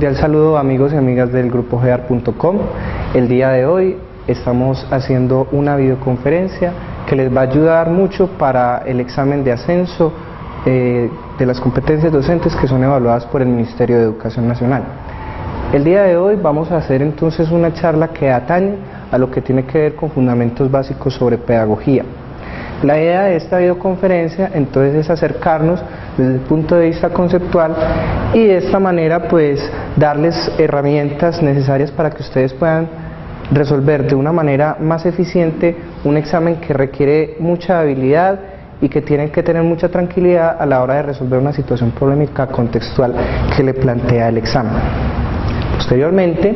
cordial saludo, amigos y amigas del grupo gear.com. El día de hoy estamos haciendo una videoconferencia que les va a ayudar mucho para el examen de ascenso de las competencias docentes que son evaluadas por el Ministerio de Educación Nacional. El día de hoy vamos a hacer entonces una charla que atañe a lo que tiene que ver con fundamentos básicos sobre pedagogía. La idea de esta videoconferencia entonces es acercarnos desde el punto de vista conceptual y de esta manera pues darles herramientas necesarias para que ustedes puedan resolver de una manera más eficiente un examen que requiere mucha habilidad y que tienen que tener mucha tranquilidad a la hora de resolver una situación problemática contextual que le plantea el examen. Posteriormente,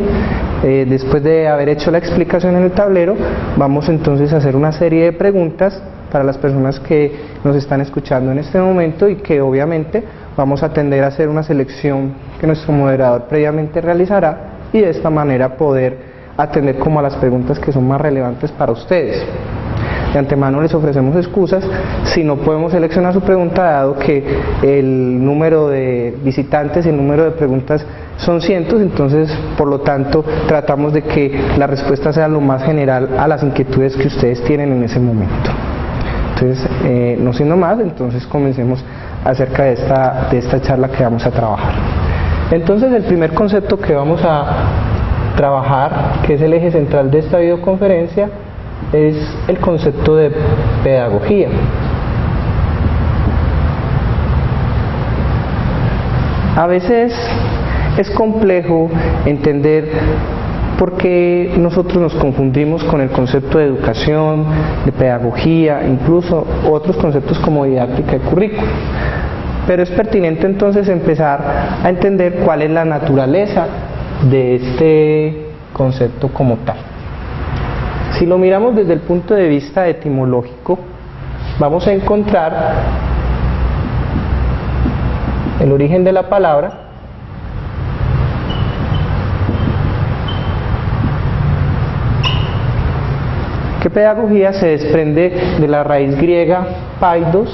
después de haber hecho la explicación en el tablero, vamos entonces a hacer una serie de preguntas para las personas que nos están escuchando en este momento y que obviamente vamos a tender a hacer una selección que nuestro moderador previamente realizará y de esta manera poder atender como a las preguntas que son más relevantes para ustedes. De antemano les ofrecemos excusas si no podemos seleccionar su pregunta, dado que el número de visitantes y el número de preguntas son cientos, entonces por lo tanto tratamos de que la respuesta sea lo más general a las inquietudes que ustedes tienen en ese momento. Entonces, no siendo más, entonces comencemos acerca de esta charla que vamos a trabajar. Entonces, el primer concepto que vamos a trabajar, que es el eje central de esta videoconferencia, es el concepto de pedagogía. A veces es complejo entender por qué nosotros nos confundimos con el concepto de educación, de pedagogía, incluso otros conceptos como didáctica y currículo. Pero es pertinente entonces empezar a entender cuál es la naturaleza de este concepto como tal. Si lo miramos desde el punto de vista etimológico, vamos a encontrar el origen de la palabra que pedagogía se desprende de la raíz griega paidos,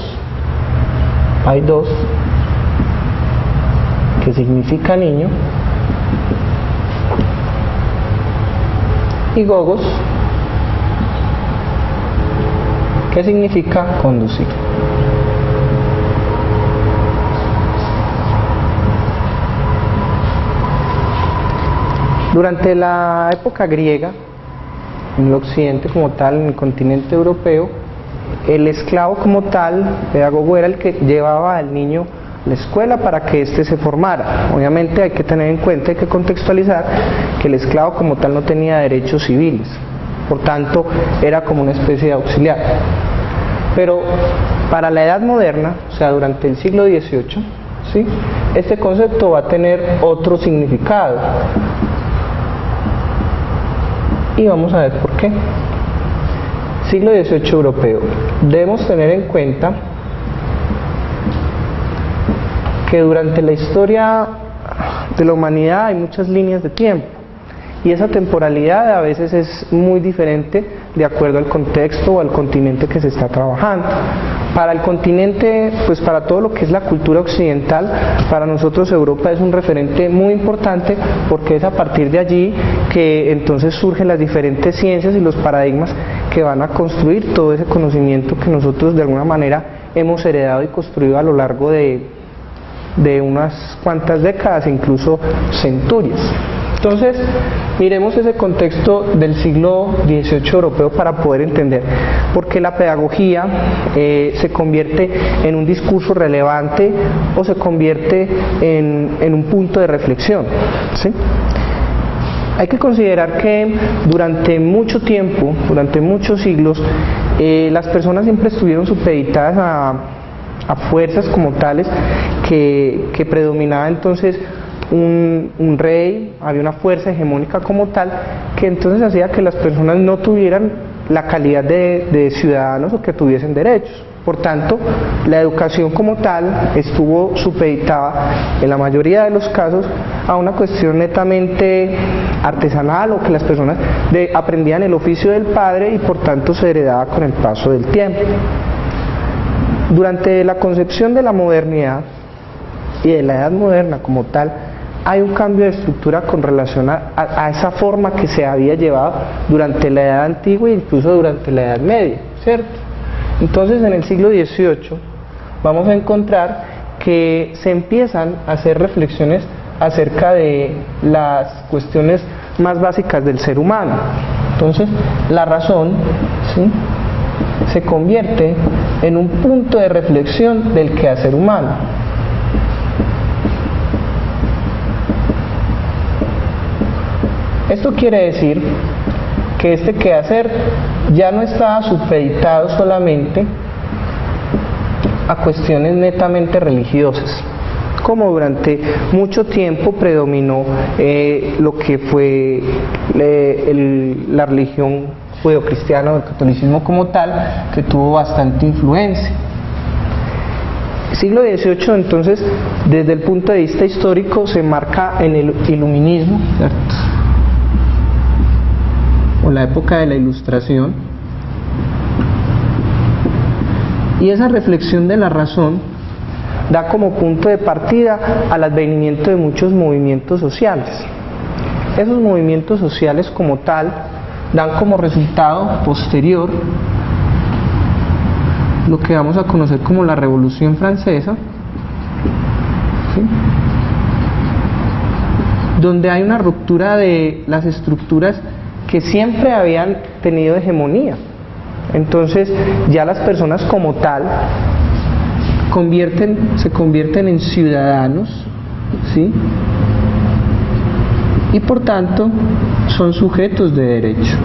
que significa niño, y gogos, que significa conducir. Durante la época griega, en el occidente como tal, en el continente europeo, el esclavo como tal, pedagogo, era el que llevaba al niño a la escuela para que éste se formara. Obviamente hay que tener en cuenta, hay que contextualizar que el esclavo como tal no tenía derechos civiles, por tanto era como una especie de auxiliar. Pero para la edad moderna, o sea durante el siglo XVIII, ¿sí?, este concepto va a tener otro significado. Y vamos a ver por qué. Siglo XVIII europeo. Debemos tener en cuenta que durante la historia de la humanidad hay muchas líneas de tiempo y esa temporalidad a veces es muy diferente de acuerdo al contexto o al continente que se está trabajando. Para el continente, pues para todo lo que es la cultura occidental, para nosotros Europa es un referente muy importante porque es a partir de allí que entonces surgen las diferentes ciencias y los paradigmas que van a construir todo ese conocimiento que nosotros de alguna manera hemos heredado y construido a lo largo de unas cuantas décadas, incluso centurias. Entonces, miremos ese contexto del siglo XVIII europeo para poder entender por qué la pedagogía se convierte en un discurso relevante o se convierte en un punto de reflexión, ¿sí? Hay que considerar que durante mucho tiempo, durante muchos siglos, las personas siempre estuvieron supeditadas a fuerzas como tales que predominaba entonces un rey, había una fuerza hegemónica como tal, que entonces hacía que las personas no tuvieran la calidad de ciudadanos o que tuviesen derechos. Por tanto, la educación como tal estuvo supeditada en la mayoría de los casos a una cuestión netamente artesanal, o que las personas aprendían el oficio del padre y por tanto se heredaba con el paso del tiempo. Durante la concepción de la modernidad y de la edad moderna como tal, hay un cambio de estructura con relación a esa forma que se había llevado durante la Edad Antigua e incluso durante la Edad Media, ¿cierto? Entonces en el siglo XVIII vamos a encontrar que se empiezan a hacer reflexiones acerca de las cuestiones más básicas del ser humano. Entonces la razón, ¿sí?, se convierte en un punto de reflexión del quehacer humano. Esto quiere decir que este quehacer ya no estaba supeditado solamente a cuestiones netamente religiosas, como durante mucho tiempo predominó lo que fue la religión judeocristiana o el catolicismo como tal, que tuvo bastante influencia. Siglo XVIII, entonces, desde el punto de vista histórico, se marca en el iluminismo, ¿cierto?, o la época de la Ilustración, y esa reflexión de la razón da como punto de partida al advenimiento de muchos movimientos sociales. Esos movimientos sociales como tal dan como resultado posterior lo que vamos a conocer como la Revolución Francesa, ¿sí?, donde hay una ruptura de las estructuras que siempre habían tenido hegemonía. Entonces ya las personas como tal se convierten en ciudadanos, ¿sí?, y por tanto son sujetos de derecho.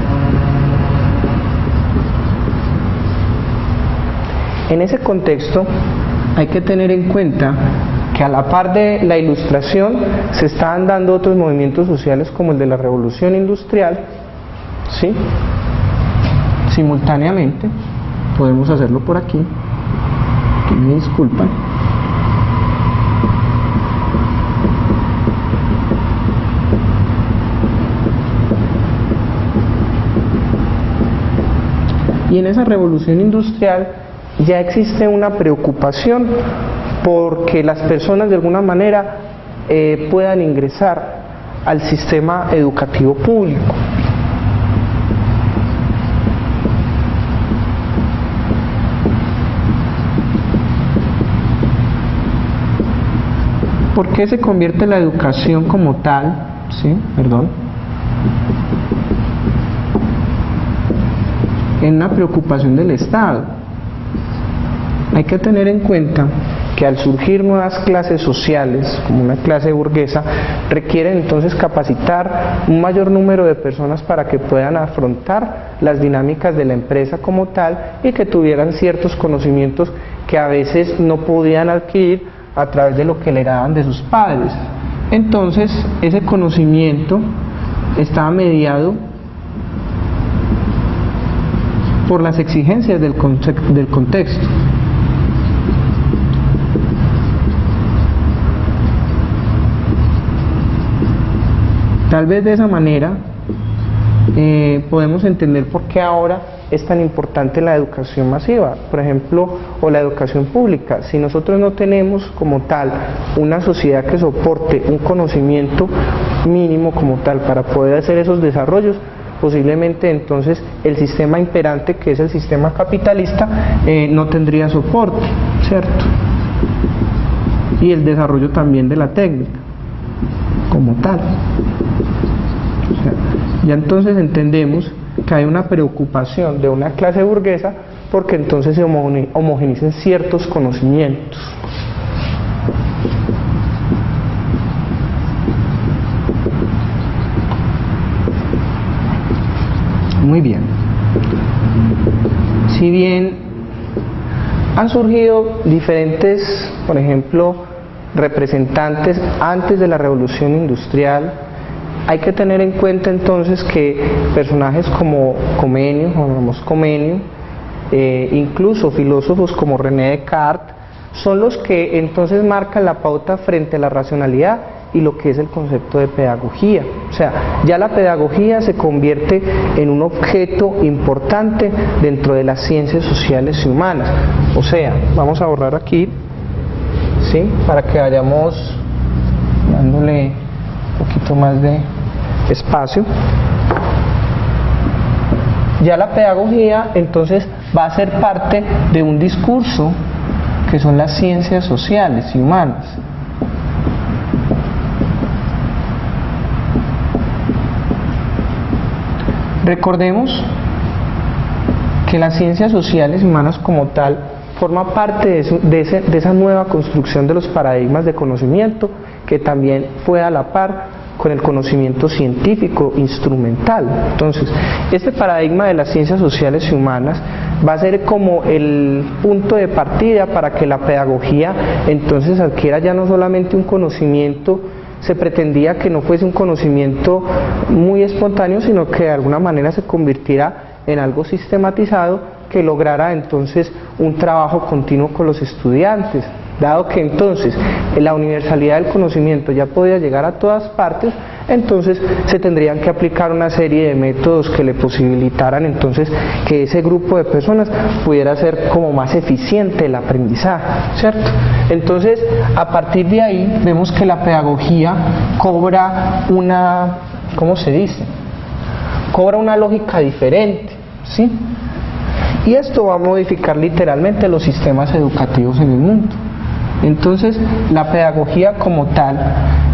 En ese contexto hay que tener en cuenta que a la par de la Ilustración se estaban dando otros movimientos sociales como el de la Revolución Industrial, ¿sí?, simultáneamente. Podemos hacerlo por aquí, me disculpan. Y en esa revolución industrial ya existe una preocupación porque las personas de alguna manera puedan ingresar al sistema educativo público. ¿Por qué se convierte la educación como tal? ¿Sí? Perdón. En una preocupación del Estado. Hay que tener en cuenta que al surgir nuevas clases sociales, como una clase burguesa, requieren entonces capacitar un mayor número de personas para que puedan afrontar las dinámicas de la empresa como tal y que tuvieran ciertos conocimientos que a veces no podían adquirir a través de lo que le heredaban de sus padres. Entonces ese conocimiento estaba mediado por las exigencias del contexto. Tal vez de esa manera podemos entender por qué ahora es tan importante la educación masiva, por ejemplo, o la educación pública. Si nosotros no tenemos como tal una sociedad que soporte un conocimiento mínimo como tal para poder hacer esos desarrollos, posiblemente entonces el sistema imperante, que es el sistema capitalista, no tendría soporte, ¿cierto? Y el desarrollo también de la técnica como tal. O sea, ya entonces entendemos que hay una preocupación de una clase burguesa porque entonces se homogenicen ciertos conocimientos. Muy bien. Si bien han surgido diferentes, por ejemplo, representantes antes de la Revolución Industrial, hay que tener en cuenta entonces que personajes como Comenio, incluso filósofos como René Descartes, son los que entonces marcan la pauta frente a la racionalidad y lo que es el concepto de pedagogía. O sea, ya la pedagogía se convierte en un objeto importante dentro de las ciencias sociales y humanas. O sea, vamos a borrar aquí, ¿sí?, para que vayamos dándole un poquito más de espacio. Ya la pedagogía entonces va a ser parte de un discurso que son las ciencias sociales y humanas. Recordemos que las ciencias sociales y humanas como tal forma parte de esa nueva construcción de los paradigmas de conocimiento que también fue a la par con el conocimiento científico instrumental. Entonces, este paradigma de las ciencias sociales y humanas va a ser como el punto de partida para que la pedagogía entonces adquiera ya no solamente un conocimiento. Se pretendía que no fuese un conocimiento muy espontáneo, sino que de alguna manera se convirtiera en algo sistematizado que lograra entonces un trabajo continuo con los estudiantes. Dado que entonces la universalidad del conocimiento ya podía llegar a todas partes, entonces se tendrían que aplicar una serie de métodos que le posibilitaran entonces que ese grupo de personas pudiera ser como más eficiente el aprendizaje, ¿cierto? Entonces, a partir de ahí vemos que la pedagogía cobra una, ¿cómo se dice? Cobra una lógica diferente, ¿sí? Y esto va a modificar literalmente los sistemas educativos en el mundo. Entonces, la pedagogía como tal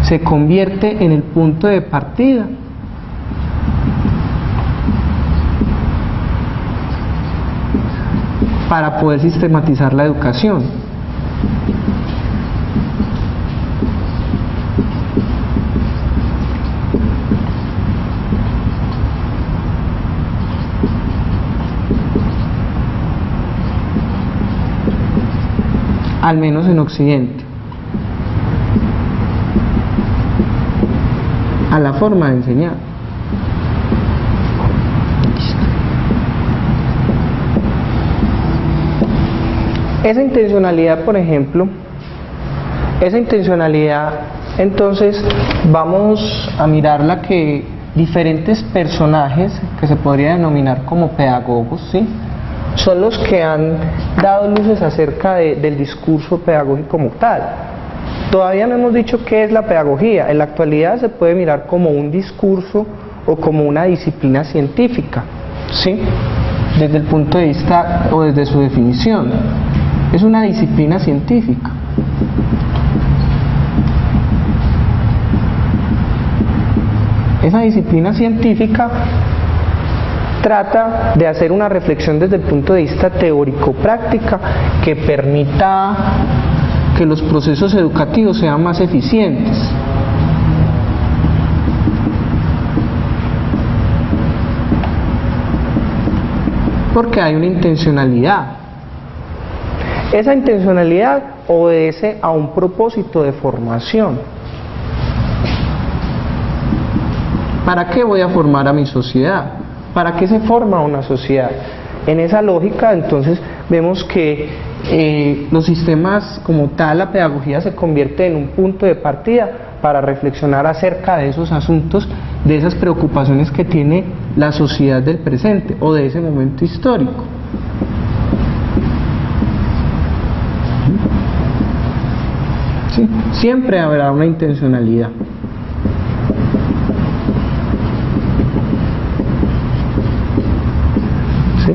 se convierte en el punto de partida para poder sistematizar la educación. Al menos en Occidente, a la forma de enseñar. Esa intencionalidad, por ejemplo, entonces vamos a mirarla que diferentes personajes que se podría denominar como pedagogos, ¿sí?, son los que han dado luces acerca del discurso pedagógico como tal. Todavía no hemos dicho qué es la pedagogía. En la actualidad se puede mirar como un discurso o como una disciplina científica, ¿sí?, desde el punto de vista o desde su definición. Es una disciplina científica. Esa disciplina científica trata de hacer una reflexión desde el punto de vista teórico-práctica que permita que los procesos educativos sean más eficientes. Porque hay una intencionalidad. Esa intencionalidad obedece a un propósito de formación. ¿Para qué voy a formar a mi sociedad? ¿Para qué se forma una sociedad? En esa lógica, entonces, vemos que los sistemas como tal, la pedagogía se convierte en un punto de partida para reflexionar acerca de esos asuntos, de esas preocupaciones que tiene la sociedad del presente o de ese momento histórico. ¿Sí? Siempre habrá una intencionalidad. ¿Sí?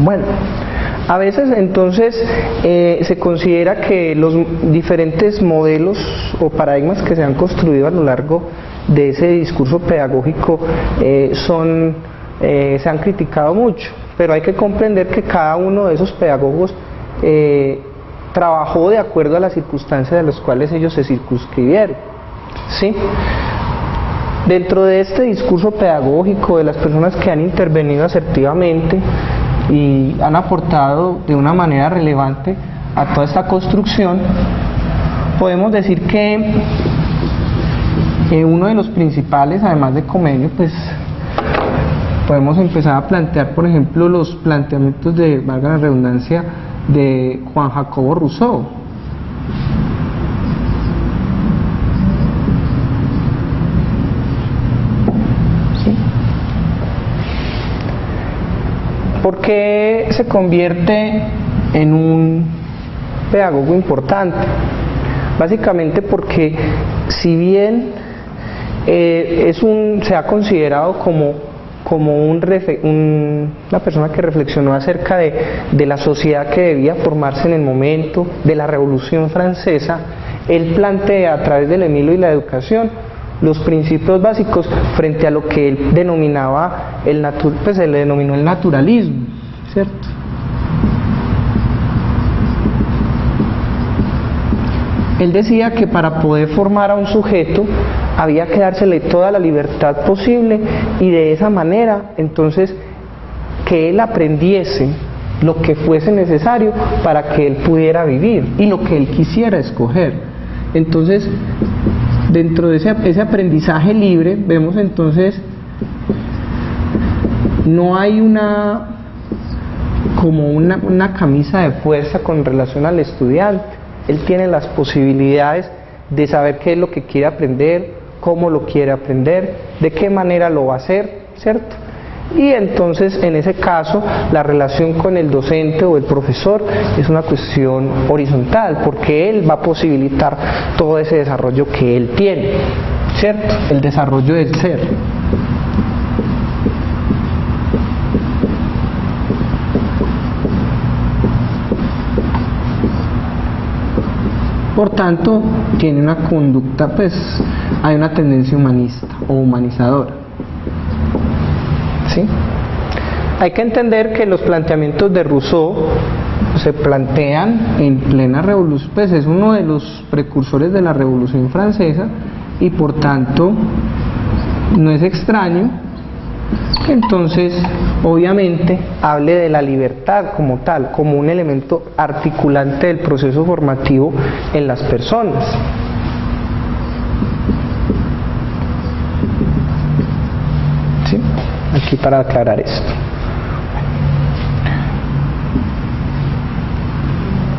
Bueno, a veces entonces se considera que los diferentes modelos o paradigmas que se han construido a lo largo de ese discurso pedagógico se han criticado mucho, pero hay que comprender que cada uno de esos pedagogos trabajó de acuerdo a las circunstancias de las cuales ellos se circunscribieron, ¿sí? Dentro de este discurso pedagógico, de las personas que han intervenido asertivamente y han aportado de una manera relevante a toda esta construcción, podemos decir que uno de los principales, además de Comenio, pues podemos empezar a plantear, por ejemplo, los planteamientos de, valga la redundancia, de Juan Jacobo Rousseau. ¿Sí? ¿Por qué se convierte en un pedagogo importante? Básicamente porque si bien se ha considerado como una persona que reflexionó acerca de la sociedad que debía formarse en el momento de la Revolución Francesa, él plantea a través del Emilio y la educación los principios básicos frente a lo que él denominaba se le denominó el naturalismo, ¿cierto? Él decía que para poder formar a un sujeto había que dársele toda la libertad posible y de esa manera entonces que él aprendiese lo que fuese necesario para que él pudiera vivir y lo que él quisiera escoger. Entonces, dentro de ese aprendizaje libre, vemos entonces, no hay una camisa de fuerza con relación al estudiante. Él tiene las posibilidades de saber qué es lo que quiere aprender, cómo lo quiere aprender, de qué manera lo va a hacer, ¿cierto? Y entonces, en ese caso, la relación con el docente o el profesor es una cuestión horizontal, porque él va a posibilitar todo ese desarrollo que él tiene, ¿cierto? El desarrollo del ser. Por tanto, tiene una conducta, hay una tendencia humanista o humanizadora. ¿Sí? Hay que entender que los planteamientos de Rousseau se plantean en plena revolución, es uno de los precursores de la Revolución Francesa y por tanto no es extraño que entonces obviamente hable de la libertad como tal, como un elemento articulante del proceso formativo en las personas. ¿Sí? Aquí para aclarar esto.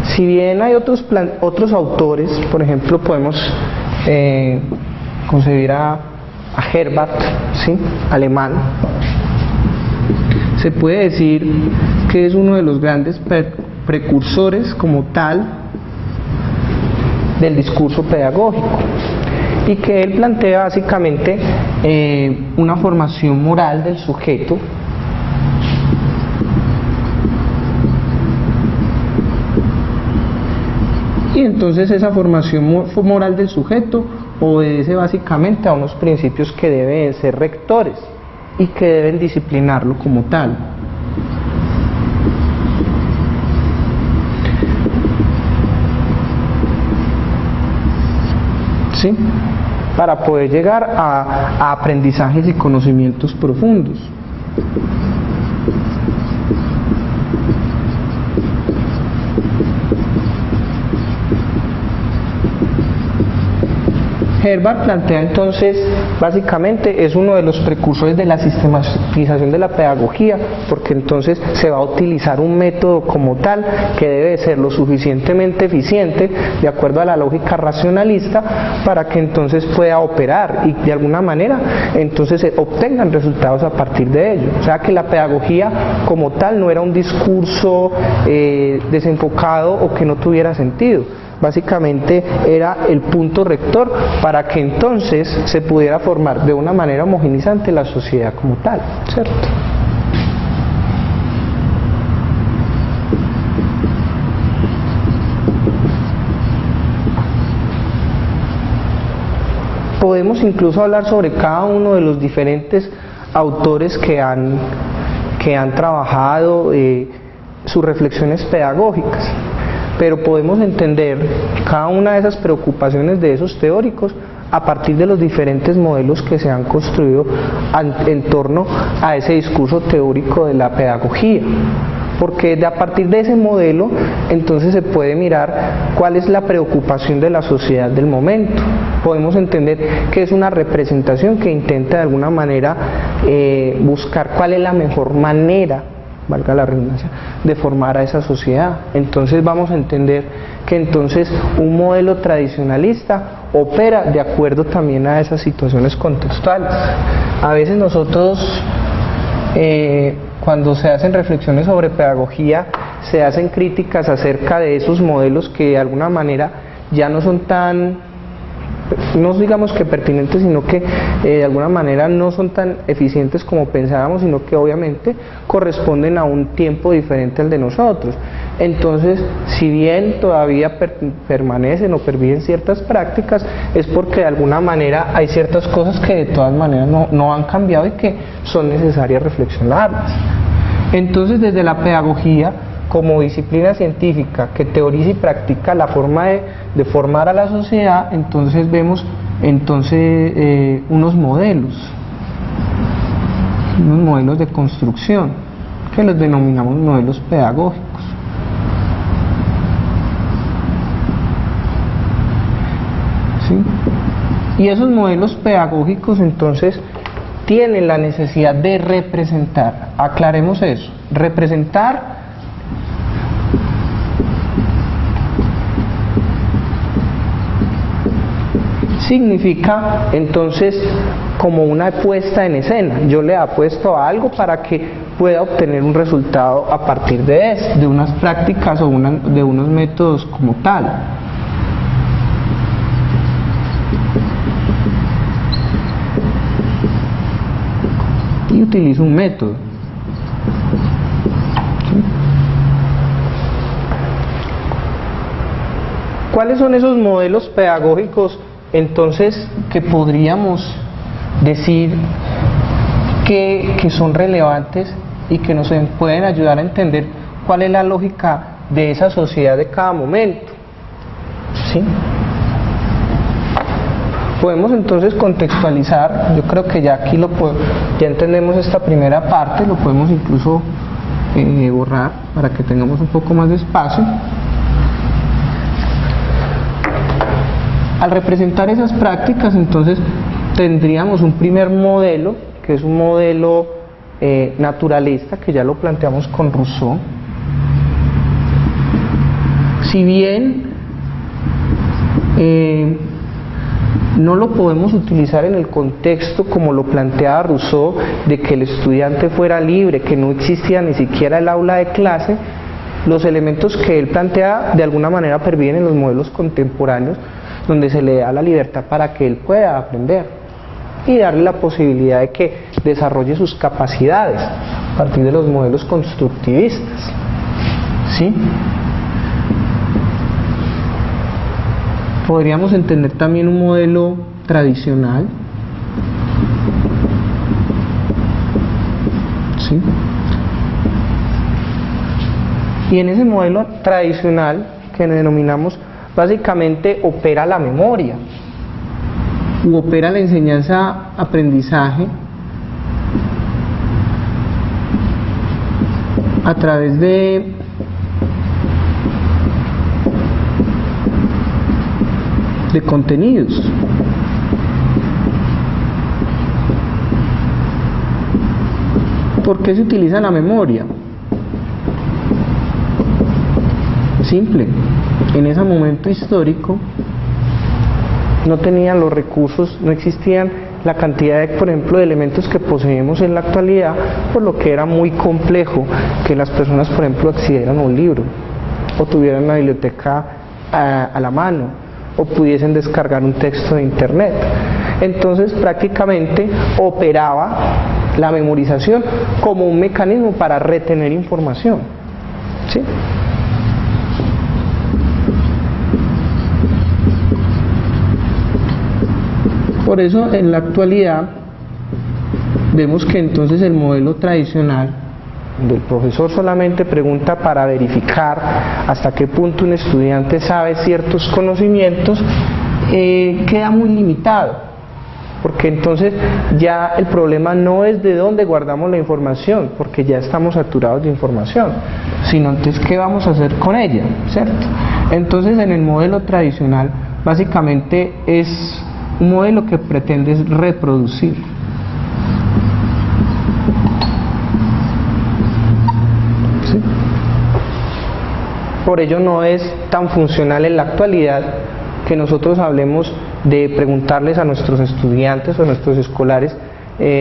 Si bien hay otros autores, por ejemplo podemos concebir a Herbart, ¿sí? Alemán, se puede decir que es uno de los grandes precursores como tal del discurso pedagógico y que él plantea básicamente una formación moral del sujeto y entonces esa formación moral del sujeto obedece básicamente a unos principios que deben ser rectores y que deben disciplinarlo como tal. ¿Sí? Para poder llegar a aprendizajes y conocimientos profundos. Herbart plantea entonces, básicamente es uno de los precursores de la sistematización de la pedagogía, porque entonces se va a utilizar un método como tal que debe ser lo suficientemente eficiente de acuerdo a la lógica racionalista para que entonces pueda operar y de alguna manera entonces se obtengan resultados a partir de ello. O sea que la pedagogía como tal no era un discurso desenfocado o que no tuviera sentido. Básicamente era el punto rector para que entonces se pudiera formar de una manera homogeneizante la sociedad como tal, ¿cierto? Podemos incluso hablar sobre cada uno de los diferentes autores que han trabajado sus reflexiones pedagógicas. Pero podemos entender cada una de esas preocupaciones de esos teóricos a partir de los diferentes modelos que se han construido en torno a ese discurso teórico de la pedagogía. Porque a partir de ese modelo entonces se puede mirar cuál es la preocupación de la sociedad del momento. Podemos entender que es una representación que intenta de alguna manera buscar cuál es la mejor manera, valga la redundancia, de formar a esa sociedad. Entonces vamos a entender que entonces un modelo tradicionalista opera de acuerdo también a esas situaciones contextuales. A veces nosotros cuando se hacen reflexiones sobre pedagogía se hacen críticas acerca de esos modelos que de alguna manera ya no son tan, no digamos que pertinentes, sino que de alguna manera no son tan eficientes como pensábamos, sino que obviamente corresponden a un tiempo diferente al de nosotros. Entonces, si bien todavía permanecen o perviven ciertas prácticas, es porque de alguna manera hay ciertas cosas que de todas maneras no han cambiado y que son necesarias reflexionarlas. Entonces, desde la pedagogía como disciplina científica que teoriza y practica la forma de formar a la sociedad, entonces vemos unos modelos de construcción que los denominamos modelos pedagógicos. ¿Sí? Y esos modelos pedagógicos entonces tienen la necesidad de representar. Aclaremos eso. Representar significa entonces como una puesta en escena. Yo le apuesto a algo para que pueda obtener un resultado a partir de unas prácticas o de unos métodos como tal. Y utilizo un método. ¿Sí? ¿Cuáles son esos modelos pedagógicos entonces que podríamos decir que son relevantes y que nos pueden ayudar a entender cuál es la lógica de esa sociedad de cada momento? ¿Sí? Podemos entonces contextualizar. Yo creo que ya aquí ya entendemos esta primera parte, lo podemos incluso borrar para que tengamos un poco más de espacio. Al representar esas prácticas, entonces tendríamos un primer modelo, que es un modelo naturalista, que ya lo planteamos con Rousseau. Si bien no lo podemos utilizar en el contexto como lo planteaba Rousseau, de que el estudiante fuera libre, que no existía ni siquiera el aula de clase, los elementos que él plantea de alguna manera perviven en los modelos contemporáneos, donde se le da la libertad para que él pueda aprender y darle la posibilidad de que desarrolle sus capacidades a partir de los modelos constructivistas. ¿Sí? Podríamos entender también un modelo tradicional. ¿Sí? Y en ese modelo tradicional que denominamos, básicamente opera la memoria u opera la enseñanza-aprendizaje a través de contenidos. ¿Por qué se utiliza la memoria? Simple. En ese momento histórico no tenían los recursos, no existían la cantidad de, por ejemplo, de elementos que poseemos en la actualidad, por lo que era muy complejo que las personas, por ejemplo, accedieran a un libro o tuvieran una biblioteca a la mano o pudiesen descargar un texto de internet. Entonces prácticamente operaba la memorización como un mecanismo para retener información. ¿Sí? Por eso en la actualidad vemos que entonces el modelo tradicional del profesor solamente pregunta para verificar hasta qué punto un estudiante sabe ciertos conocimientos, queda muy limitado, porque entonces ya el problema no es de dónde guardamos la información, porque ya estamos saturados de información, sino entonces qué vamos a hacer con ella, ¿cierto? Entonces en el modelo tradicional básicamente es un modelo que pretende reproducir. ¿Sí? Por ello no es tan funcional en la actualidad que nosotros hablemos de preguntarles a nuestros estudiantes o a nuestros escolares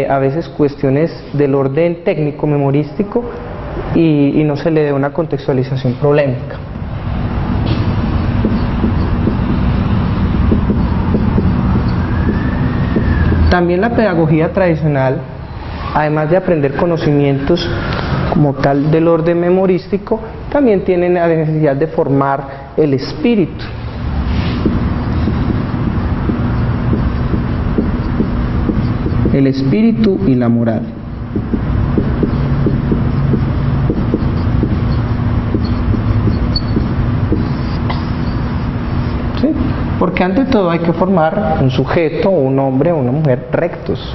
a veces cuestiones del orden técnico memorístico y no se le dé una contextualización problemática. También la pedagogía tradicional, además de aprender conocimientos como tal del orden memorístico, también tiene la necesidad de formar el espíritu. El espíritu y la moral. ¿Sí? Porque ante todo hay que formar un sujeto, un hombre o una mujer rectos.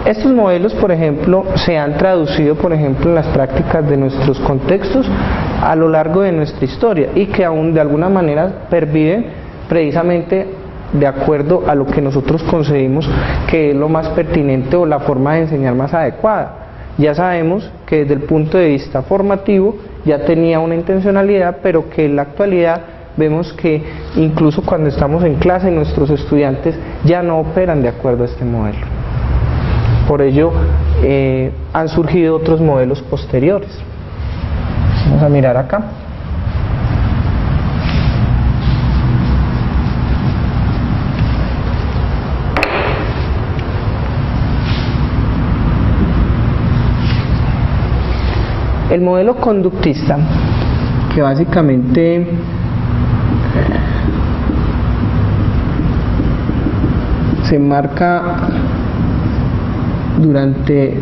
Estos modelos, por ejemplo, se han traducido, por ejemplo, en las prácticas de nuestros contextos a lo largo de nuestra historia y que aún de alguna manera perviven precisamente de acuerdo a lo que nosotros concebimos que es lo más pertinente o la forma de enseñar más adecuada. Ya sabemos que desde el punto de vista formativo ya tenía una intencionalidad, pero que en la actualidad vemos que incluso cuando estamos en clase nuestros estudiantes ya no operan de acuerdo a este modelo. Por ello han surgido otros modelos posteriores. Vamos a mirar acá. El modelo conductista, que básicamente se enmarca durante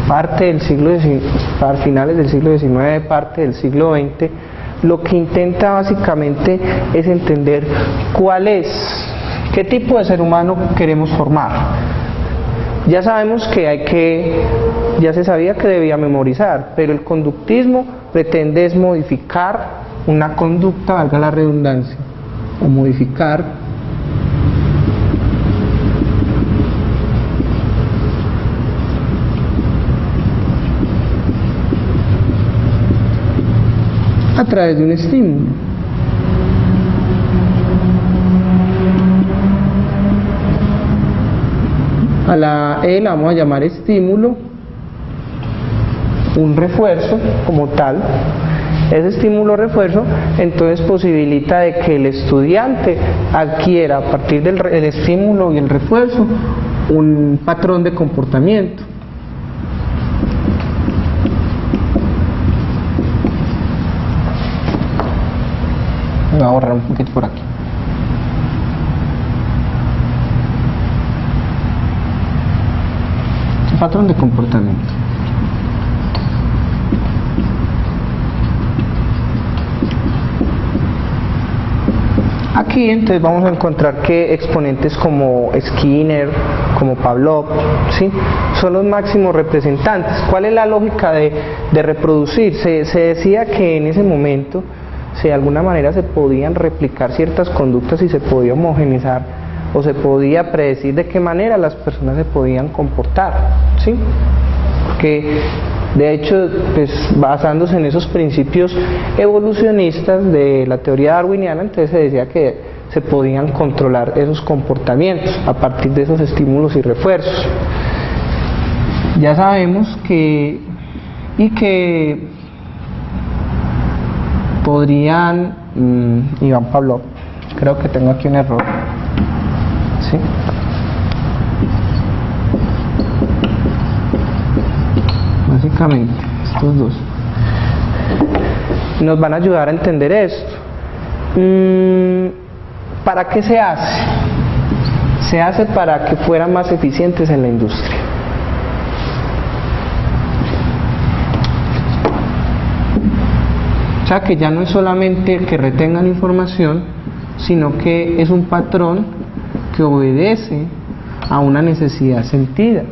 parte del siglo XIX, finales del siglo XIX, parte del siglo XX, lo que intenta básicamente es entender qué tipo de ser humano queremos formar. Ya sabemos ya se sabía que debía memorizar, pero el conductismo pretende es modificar una conducta, valga la redundancia, o modificar a través de un estímulo. A la E la vamos a llamar estímulo, un refuerzo como tal. Ese estímulo refuerzo entonces posibilita de que el estudiante adquiera a partir del estímulo y el refuerzo un patrón de comportamiento. Voy a borrar un poquito por aquí. Patrón de comportamiento. Aquí entonces vamos a encontrar que exponentes como Skinner, como Pavlov, ¿sí?, son los máximos representantes. ¿Cuál es la lógica de reproducir? Se decía que en ese momento, si de alguna manera se podían replicar ciertas conductas y se podía homogeneizar o se podía predecir de qué manera las personas se podían comportar, ¿sí? Porque de hecho, pues basándose en esos principios evolucionistas de la teoría darwiniana, entonces se decía que se podían controlar esos comportamientos a partir de esos estímulos y refuerzos. Ya sabemos que podrían, Iván Pavlov, creo que tengo aquí un error, ¿sí? Básicamente estos dos nos van a ayudar a entender esto. ¿Para qué se hace? Se hace para que fueran más eficientes en la industria. O sea que ya no es solamente que retengan información, sino que es un patrón que obedece a una necesidad sentida.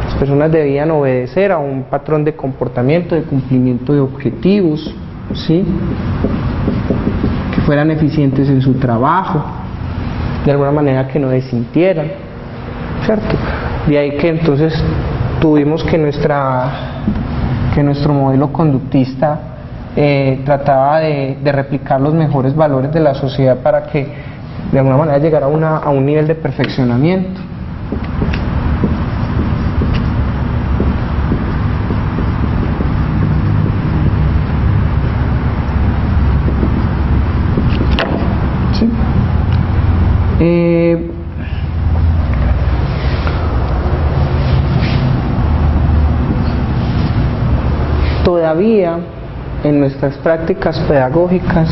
Las personas debían obedecer a un patrón de comportamiento, de cumplimiento de objetivos, ¿sí?, que fueran eficientes en su trabajo, de alguna manera que no desintieran, ¿cierto? De ahí que entonces tuvimos que nuestro modelo conductista trataba de replicar los mejores valores de la sociedad para que de alguna manera llegara a un nivel de perfeccionamiento. Todavía en nuestras prácticas pedagógicas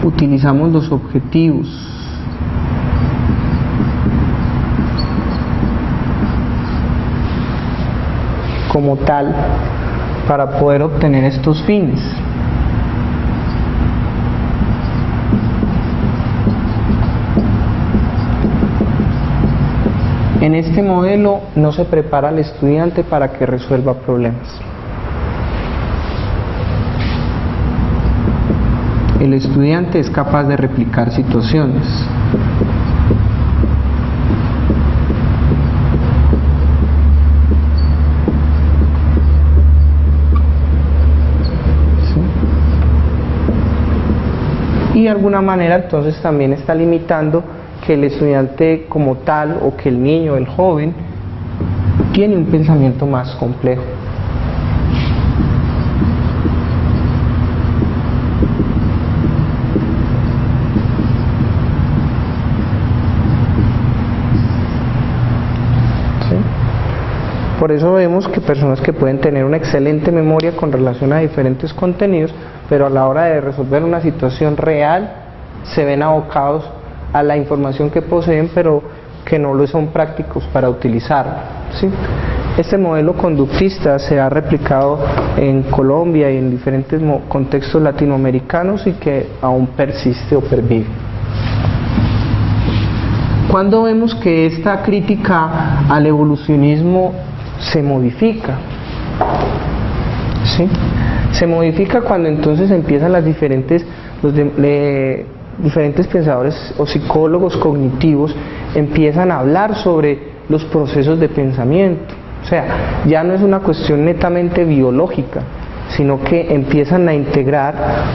utilizamos los objetivos como tal para poder obtener estos fines. En este modelo no se prepara al estudiante para que resuelva problemas. El estudiante es capaz de replicar situaciones. ¿Sí? Y de alguna manera entonces también está limitando que el estudiante como tal, o que el niño, el joven, tiene un pensamiento más complejo. Por eso vemos que personas que pueden tener una excelente memoria con relación a diferentes contenidos, pero a la hora de resolver una situación real, se ven abocados a la información que poseen, pero que no lo son prácticos para utilizarla, ¿sí? Este modelo conductista se ha replicado en Colombia y en diferentes contextos latinoamericanos y que aún persiste o pervive. ¿Cuándo vemos que esta crítica al evolucionismo se modifica? ¿Sí? Se modifica cuando entonces empiezan los diferentes pensadores o psicólogos cognitivos empiezan a hablar sobre los procesos de pensamiento. O sea, ya no es una cuestión netamente biológica, sino que empiezan a integrar,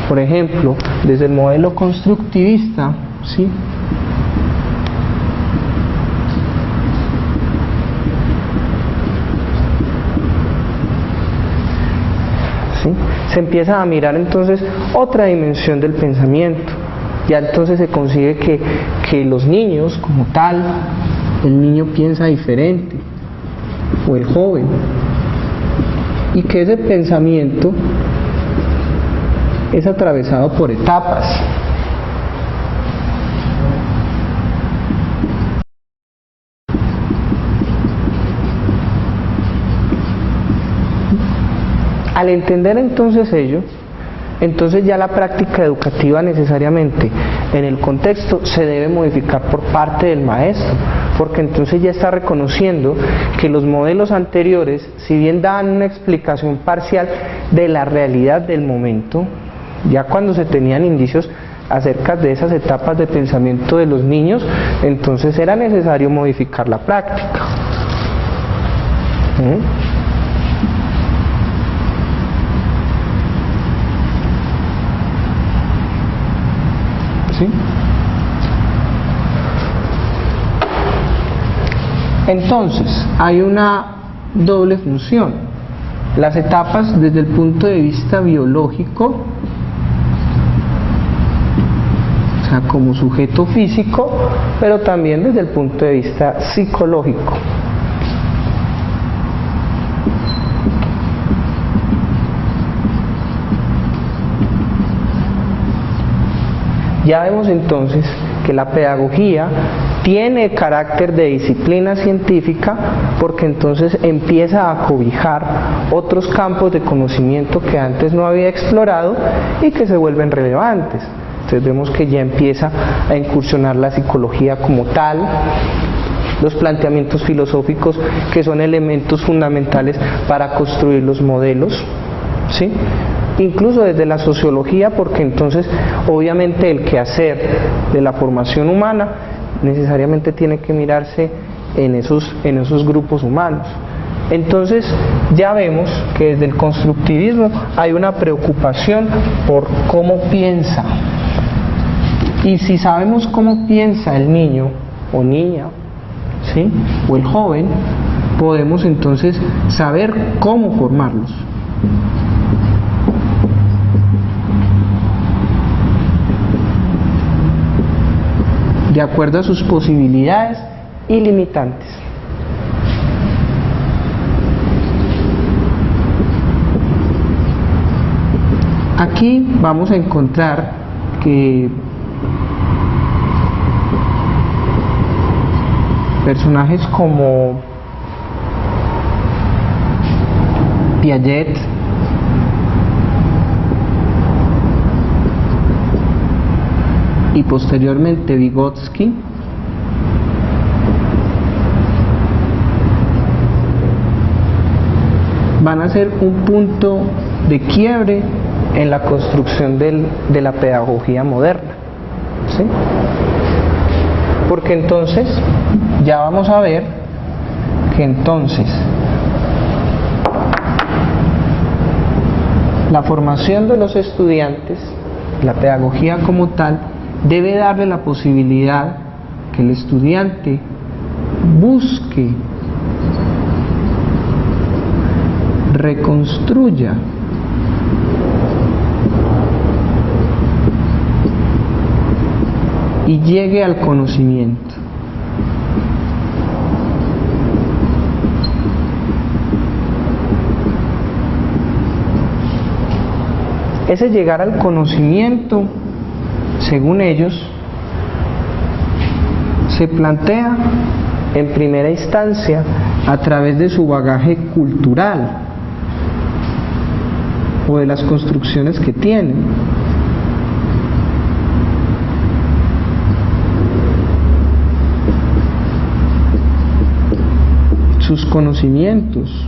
por ejemplo, desde el modelo constructivista, ¿sí?, se empieza a mirar entonces otra dimensión del pensamiento. Ya entonces se consigue que los niños como tal, el niño piensa diferente, o el joven, y que ese pensamiento es atravesado por etapas. Al entender entonces ello, entonces ya la práctica educativa necesariamente en el contexto se debe modificar por parte del maestro, porque entonces ya está reconociendo que los modelos anteriores, si bien daban una explicación parcial de la realidad del momento, ya cuando se tenían indicios acerca de esas etapas de pensamiento de los niños, entonces era necesario modificar la práctica. ¿Sí? Entonces, hay una doble función. Las etapas desde el punto de vista biológico, o sea, como sujeto físico, pero también desde el punto de vista psicológico. Ya vemos entonces que la pedagogía tiene carácter de disciplina científica porque entonces empieza a cobijar otros campos de conocimiento que antes no había explorado y que se vuelven relevantes. Entonces vemos que ya empieza a incursionar la psicología como tal, los planteamientos filosóficos que son elementos fundamentales para construir los modelos, ¿sí?, incluso desde la sociología, porque entonces obviamente el quehacer de la formación humana necesariamente tiene que mirarse en esos grupos humanos. Entonces ya vemos que desde el constructivismo hay una preocupación por cómo piensa, y si sabemos cómo piensa el niño o niña, ¿sí?, o el joven, podemos entonces saber cómo formarlos. de acuerdo a sus posibilidades y limitantes. Aquí vamos a encontrar que personajes como Piaget, y posteriormente Vygotsky van a ser un punto de quiebre en la construcción de la pedagogía moderna, ¿sí? Porque entonces ya vamos a ver que entonces la formación de los estudiantes, la pedagogía como tal, debe darle la posibilidad que el estudiante busque, reconstruya y llegue al conocimiento. Ese llegar al conocimiento, según ellos, se plantea en primera instancia a través de su bagaje cultural o de las construcciones que tienen. Sus conocimientos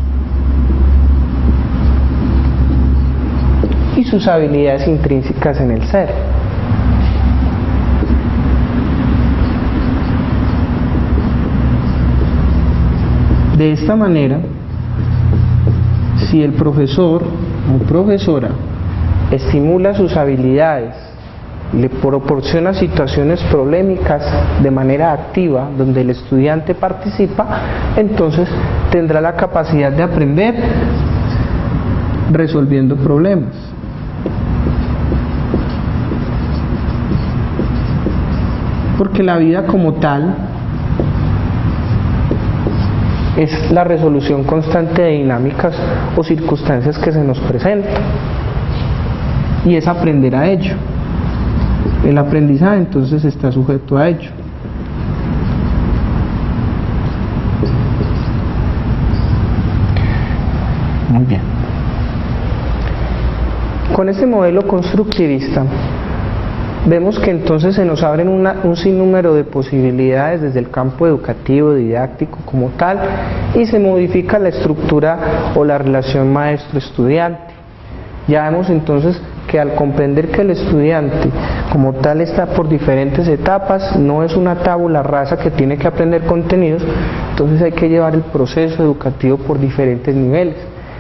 y sus habilidades intrínsecas en el ser. De esta manera, si el profesor o profesora estimula sus habilidades, le proporciona situaciones problemáticas de manera activa donde el estudiante participa, entonces tendrá la capacidad de aprender resolviendo problemas. Porque la vida como tal es la resolución constante de dinámicas o circunstancias que se nos presentan, y es aprender a ello. El aprendizaje entonces está sujeto a ello. Muy bien. Con este modelo constructivista vemos que entonces se nos abren un sinnúmero de posibilidades desde el campo educativo, didáctico como tal, y se modifica la estructura o la relación maestro-estudiante. Ya vemos entonces que al comprender que el estudiante como tal está por diferentes etapas, no es una tabula rasa que tiene que aprender contenidos, entonces hay que llevar el proceso educativo por diferentes niveles.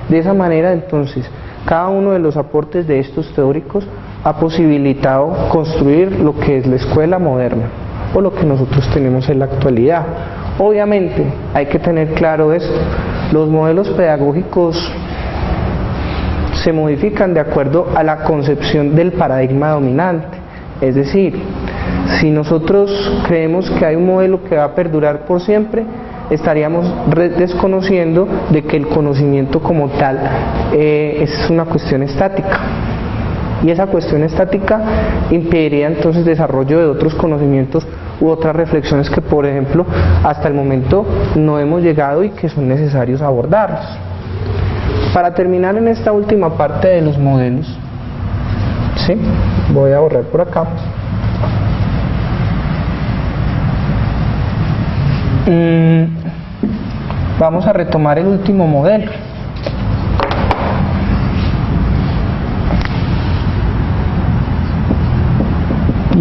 De esa manera entonces cada uno de los aportes de estos teóricos ha posibilitado construir lo que es la escuela moderna o lo que nosotros tenemos en la actualidad. Obviamente hay que tener claro esto: los modelos pedagógicos se modifican de acuerdo a la concepción del paradigma dominante. Es decir, si nosotros creemos que hay un modelo que va a perdurar por siempre, estaríamos desconociendo de que el conocimiento como tal es una cuestión estática, y esa cuestión estática impediría entonces el desarrollo de otros conocimientos u otras reflexiones que, por ejemplo, hasta el momento no hemos llegado y que son necesarios abordarlos. Para terminar en esta última parte de los modelos, ¿sí? Voy a borrar por acá. Vamos a retomar el último modelo.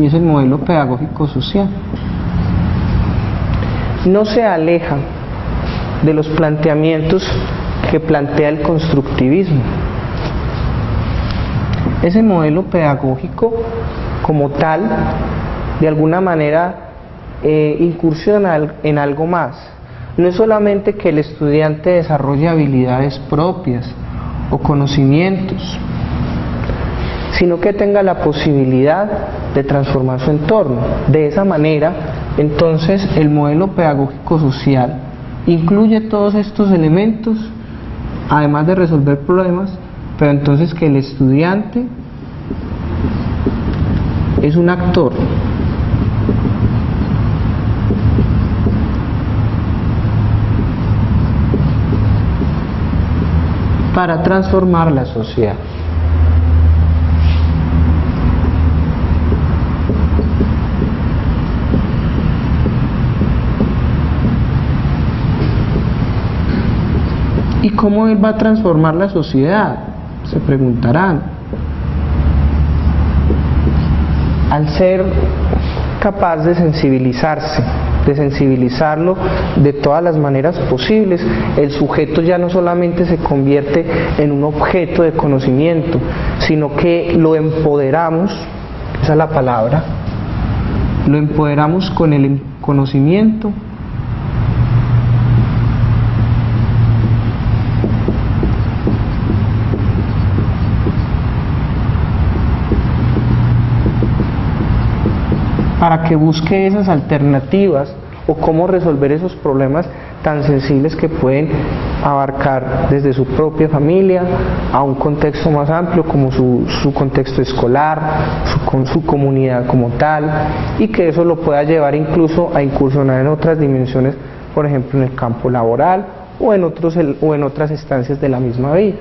Y es el modelo pedagógico social. No se aleja de los planteamientos que plantea el constructivismo. Ese modelo pedagógico como tal, de alguna manera, incursiona en algo más. No es solamente que el estudiante desarrolle habilidades propias o conocimientos, sino que tenga la posibilidad de transformar su entorno. De esa manera Entonces, el modelo pedagógico social incluye todos estos elementos, además de resolver problemas, pero entonces que el estudiante es un actor para transformar la sociedad. ¿Y cómo él va a transformar la sociedad? Se preguntarán. Al ser capaz de sensibilizarse, de sensibilizarlo de todas las maneras posibles, el sujeto ya no solamente se convierte en un objeto de conocimiento, sino que lo empoderamos, esa es la palabra, lo empoderamos con el conocimiento para que busque esas alternativas o cómo resolver esos problemas tan sensibles que pueden abarcar desde su propia familia a un contexto más amplio como su contexto escolar, su comunidad como tal, y que eso lo pueda llevar incluso a incursionar en otras dimensiones, por ejemplo en el campo laboral o en otras estancias de la misma vida.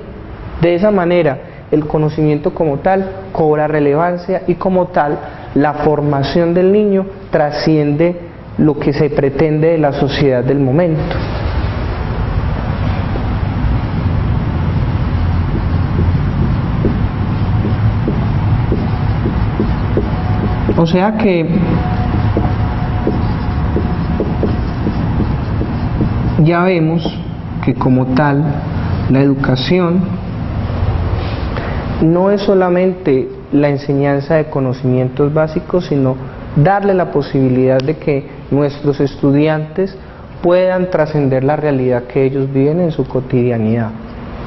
De esa manera el conocimiento como tal cobra relevancia y como tal la formación del niño trasciende lo que se pretende de la sociedad del momento. O sea que ya vemos que como tal la educación no es solamente la enseñanza de conocimientos básicos, sino darle la posibilidad de que nuestros estudiantes puedan trascender la realidad que ellos viven en su cotidianidad.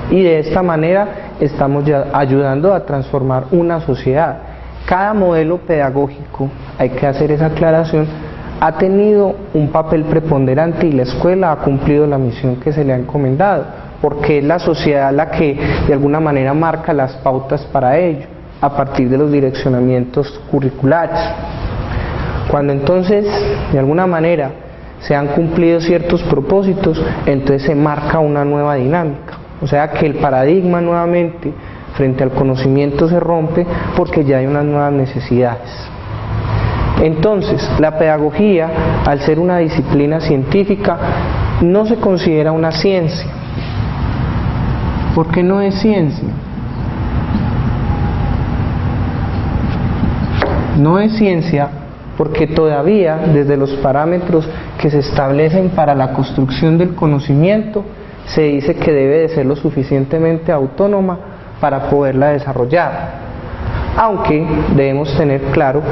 Y de esta manera estamos ya ayudando a transformar una sociedad. Cada modelo pedagógico, hay que hacer esa aclaración, ha tenido un papel preponderante y la escuela ha cumplido la misión que se le ha encomendado, porque es la sociedad la que de alguna manera marca las pautas para ello, a partir de los direccionamientos curriculares. Cuando entonces, de alguna manera, se han cumplido ciertos propósitos, entonces se marca una nueva dinámica. O sea que el paradigma nuevamente frente al conocimiento se rompe porque ya hay unas nuevas necesidades. Entonces, la pedagogía, al ser una disciplina científica, no se considera una ciencia. ¿Por qué no es ciencia? No es ciencia porque todavía, desde los parámetros que se establecen para la construcción del conocimiento, se dice que debe de ser lo suficientemente autónoma para poderla desarrollar. Aunque debemos tener claro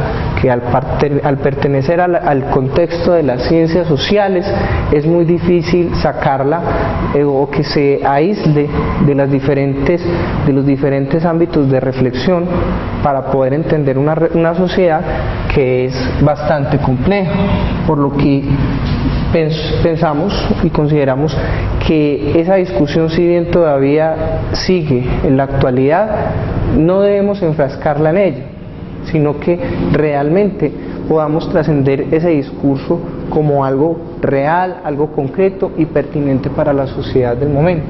que al pertenecer al contexto de las ciencias sociales es muy difícil sacarla o que se aísle de los diferentes ámbitos de reflexión para poder entender una sociedad que es bastante compleja, por lo que pensamos y consideramos que esa discusión, si bien todavía sigue en la actualidad, no debemos enfrascarla en ella, sino que realmente podamos trascender ese discurso como algo real, algo concreto y pertinente para la sociedad del momento.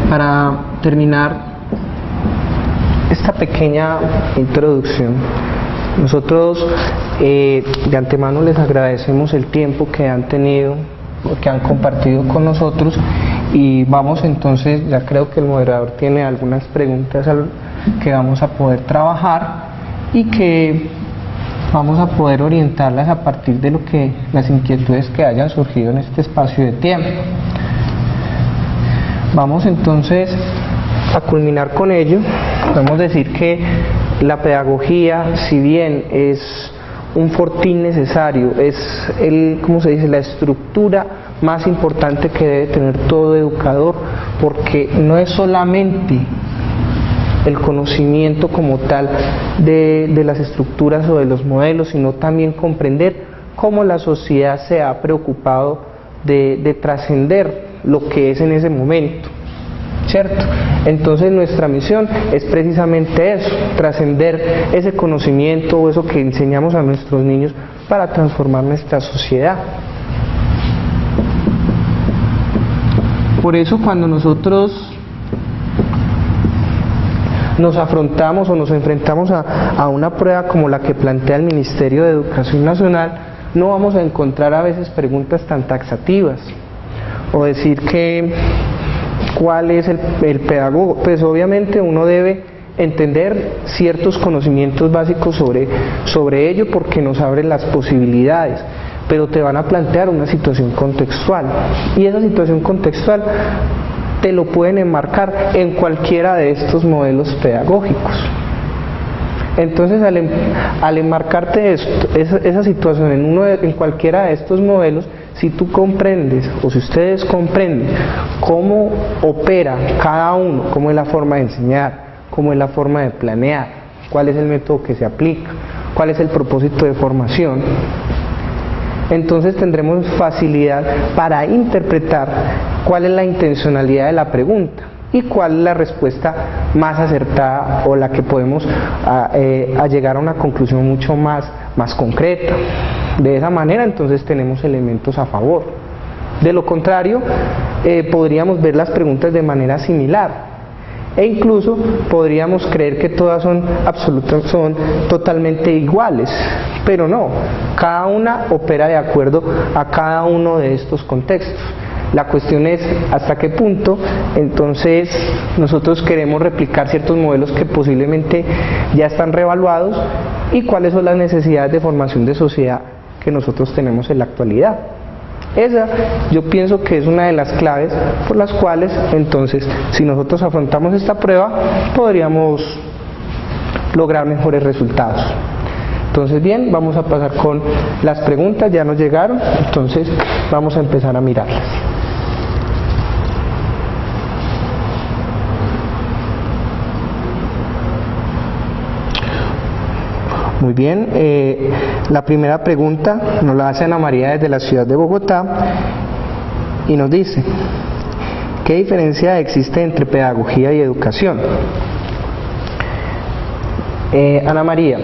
Para terminar esta pequeña introducción, nosotros de antemano les agradecemos el tiempo que han tenido, que han compartido con nosotros, y vamos entonces, ya creo que el moderador tiene algunas preguntas que vamos a poder trabajar y que vamos a poder orientarlas a partir de las inquietudes que hayan surgido en este espacio de tiempo. Vamos entonces a culminar con ello Podemos decir que la pedagogía, si bien es un fortín necesario, es ¿cómo se dice?, la estructura más importante que debe tener todo educador, porque no es solamente el conocimiento como tal de las estructuras o de los modelos, sino también comprender cómo la sociedad se ha preocupado de trascender lo que es en ese momento, ¿cierto? Entonces nuestra misión es precisamente eso, trascender ese conocimiento o eso que enseñamos a nuestros niños para transformar nuestra sociedad. Por eso cuando nosotros nos afrontamos o nos enfrentamos a una prueba como la que plantea el Ministerio de Educación Nacional, no vamos a encontrar a veces preguntas tan taxativas o decir que cuál es el pedagogo. Pues obviamente uno debe entender ciertos conocimientos básicos sobre ello, porque nos abren las posibilidades, pero te van a plantear una situación contextual, y esa situación contextual te lo pueden enmarcar en cualquiera de estos modelos pedagógicos. Entonces al enmarcarte esa situación en cualquiera de estos modelos, si tú comprendes o si ustedes comprenden cómo opera cada uno, cómo es la forma de enseñar, cómo es la forma de planear, cuál es el método que se aplica, cuál es el propósito de formación, entonces tendremos facilidad para interpretar cuál es la intencionalidad de la pregunta y cuál es la respuesta más acertada o la que podemos llegar a una conclusión mucho más concreta. De esa manera entonces tenemos elementos a favor. De lo contrario, podríamos ver las preguntas de manera similar e incluso podríamos creer que todas son totalmente iguales, pero no, cada una opera de acuerdo a cada uno de estos contextos. La cuestión es hasta qué punto entonces nosotros queremos replicar ciertos modelos que posiblemente ya están reevaluados y cuáles son las necesidades de formación de sociedad que nosotros tenemos en la actualidad. Esa yo pienso que es una de las claves por las cuales entonces, si nosotros afrontamos esta prueba, podríamos lograr mejores resultados. Entonces bien, vamos a pasar con las preguntas, ya nos llegaron, entonces vamos a empezar a mirarlas. Muy bien, la primera pregunta nos la hace Ana María desde la ciudad de Bogotá y nos dice: ¿qué diferencia existe entre pedagogía y educación? Ana María,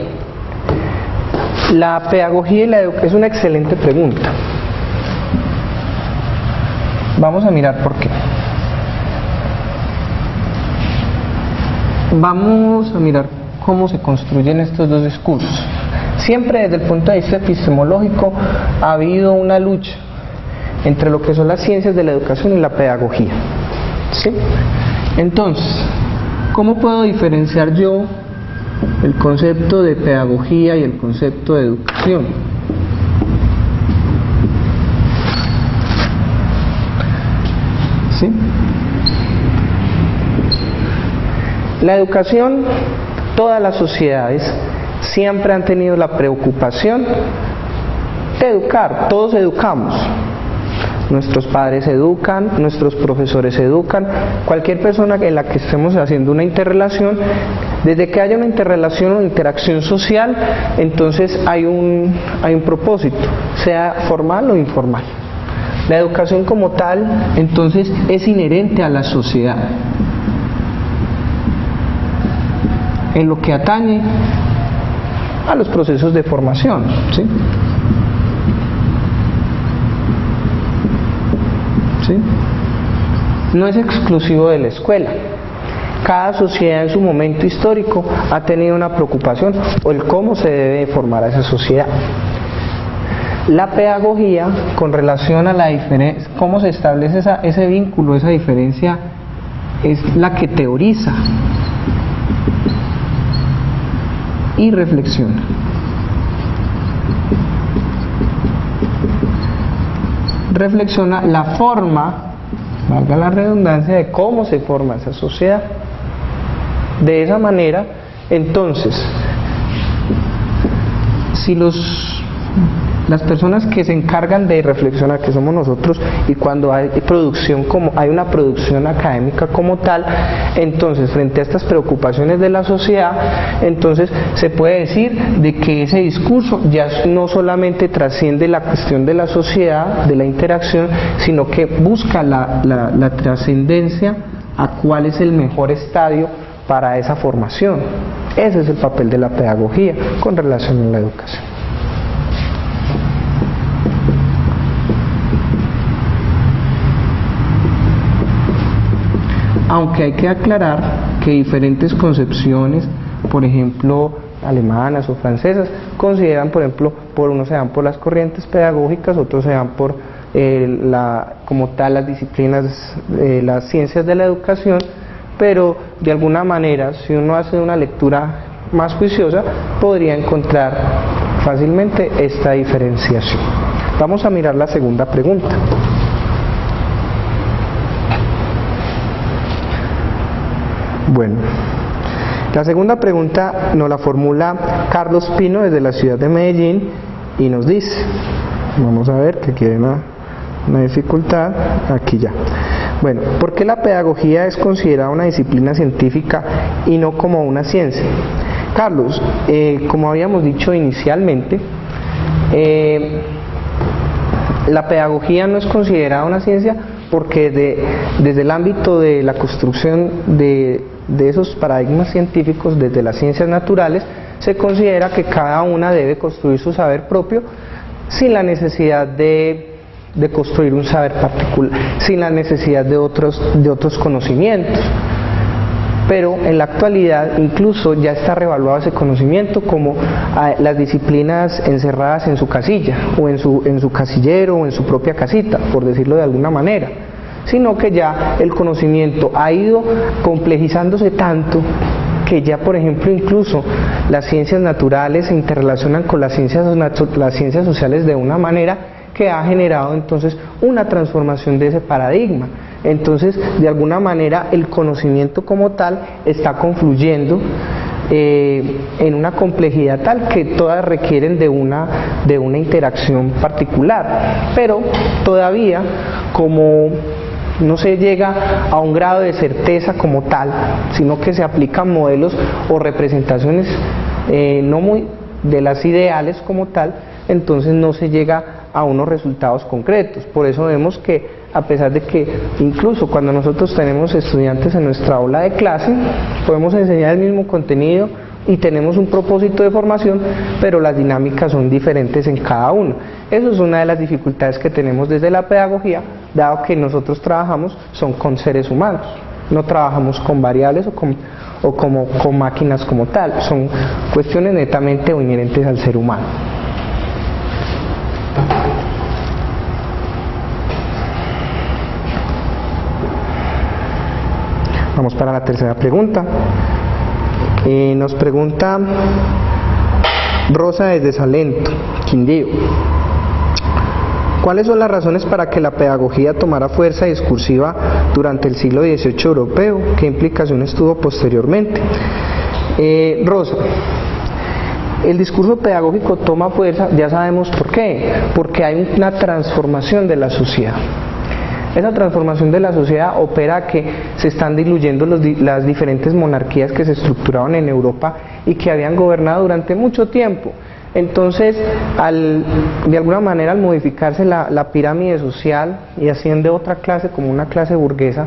la pedagogía y la educación es una excelente pregunta. Vamos a mirar por qué. Vamos a mirar cómo se construyen estos dos discursos. Siempre desde el punto de vista epistemológico ha habido una lucha entre lo que son las ciencias de la educación y la pedagogía, ¿sí? Entonces, ¿cómo puedo diferenciar yo el concepto de pedagogía y el concepto de educación? ¿Sí? La educación, todas las sociedades siempre han tenido la preocupación de educar, todos educamos. Nuestros padres educan, nuestros profesores educan, cualquier persona en la que estemos haciendo una interrelación, desde que haya una interrelación o interacción social, entonces hay un propósito, sea formal o informal. La educación como tal, entonces, es inherente a la sociedad. En lo que atañe a los procesos de formación, ¿sí? ¿Sí? No es exclusivo de la escuela. Cada sociedad en su momento histórico ha tenido una preocupación o el cómo se debe formar a esa sociedad. La pedagogía, con relación a la diferencia, cómo se establece ese vínculo, esa diferencia, es la que teoriza y reflexiona. Reflexiona la forma, valga la redundancia, de cómo se forma esa sociedad. De esa manera, entonces, si las personas que se encargan de reflexionar, que somos nosotros, y cuando hay producción, como hay una producción académica como tal, entonces frente a estas preocupaciones de la sociedad, entonces se puede decir de que ese discurso ya no solamente trasciende la cuestión de la sociedad, de la interacción, sino que busca la trascendencia a cuál es el mejor estadio para esa formación. Ese es el papel de la pedagogía con relación a la educación. Aunque hay que aclarar que diferentes concepciones, por ejemplo alemanas o francesas, consideran, por ejemplo, unos se dan por las corrientes pedagógicas, otros se dan por como tal las disciplinas, las ciencias de la educación, pero de alguna manera, si uno hace una lectura más juiciosa, podría encontrar fácilmente esta diferenciación. Vamos a mirar la segunda pregunta. Bueno, la segunda pregunta nos la formula Carlos Pino desde la ciudad de Medellín y nos dice, vamos a ver que aquí hay una dificultad, aquí ya. Bueno, ¿por qué la pedagogía es considerada una disciplina científica y no como una ciencia? Carlos, como habíamos dicho inicialmente, la pedagogía no es considerada una ciencia porque desde el ámbito de la construcción de esos paradigmas científicos, desde las ciencias naturales, se considera que cada una debe construir su saber propio sin la necesidad de construir un saber particular, sin la necesidad de otros conocimientos. Pero en la actualidad incluso ya está revaluado ese conocimiento como las disciplinas encerradas en su casilla o en su casillero o en su propia casita, por decirlo de alguna manera, sino que ya el conocimiento ha ido complejizándose tanto que ya, por ejemplo, incluso las ciencias naturales se interrelacionan con las ciencias sociales de una manera que ha generado entonces una transformación de ese paradigma. Entonces, de alguna manera, el conocimiento como tal está confluyendo en una complejidad tal que todas requieren de una interacción particular, pero todavía como no se llega a un grado de certeza como tal, sino que se aplican modelos o representaciones no muy de las ideales como tal, entonces no se llega a unos resultados concretos. Por eso vemos que a pesar de que incluso cuando nosotros tenemos estudiantes en nuestra aula de clase, podemos enseñar el mismo contenido y tenemos un propósito de formación, pero las dinámicas son diferentes en cada uno. Eso es una de las dificultades que tenemos desde la pedagogía, dado que nosotros trabajamos con seres humanos, no trabajamos con variables o con máquinas como tal, son cuestiones netamente o inherentes al ser humano. Vamos para la tercera pregunta. Nos pregunta Rosa desde Salento, Quindío. ¿Cuáles son las razones para que la pedagogía tomara fuerza discursiva durante el siglo XVIII europeo? ¿Qué implicaciones tuvo posteriormente? Rosa, el discurso pedagógico toma fuerza, ya sabemos por qué, porque hay una transformación de la sociedad. Esa transformación de la sociedad opera que se están diluyendo las diferentes monarquías que se estructuraban en Europa y que habían gobernado durante mucho tiempo. Entonces, de alguna manera, al modificarse la pirámide social y asciende otra clase como una clase burguesa,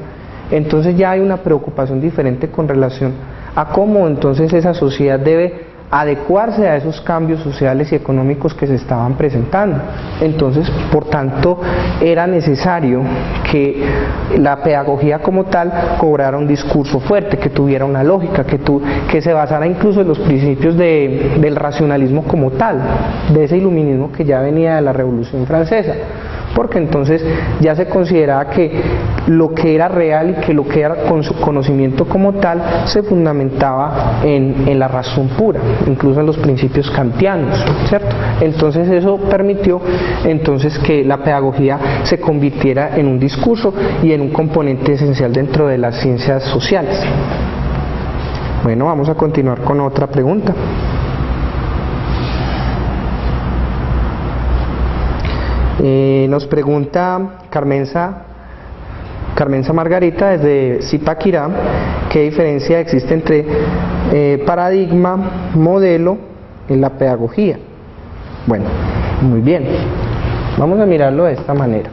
entonces ya hay una preocupación diferente con relación a cómo entonces esa sociedad debe adecuarse a esos cambios sociales y económicos que se estaban presentando. Entonces, por tanto, era necesario que la pedagogía como tal cobrara un discurso fuerte, que tuviera una lógica, que se basara incluso en los principios del racionalismo como tal, de ese iluminismo que ya venía de la Revolución Francesa, porque entonces ya se consideraba que lo que era real y que lo que era con su conocimiento como tal se fundamentaba en la razón pura, incluso en los principios kantianos, ¿cierto? Entonces eso permitió entonces que la pedagogía se convirtiera en un discurso y en un componente esencial dentro de las ciencias sociales. Bueno, vamos a continuar con otra pregunta. Nos pregunta Carmenza Margarita desde Zipaquirá, ¿qué diferencia existe entre paradigma, modelo en la pedagogía? Bueno, muy bien, vamos a mirarlo de esta manera.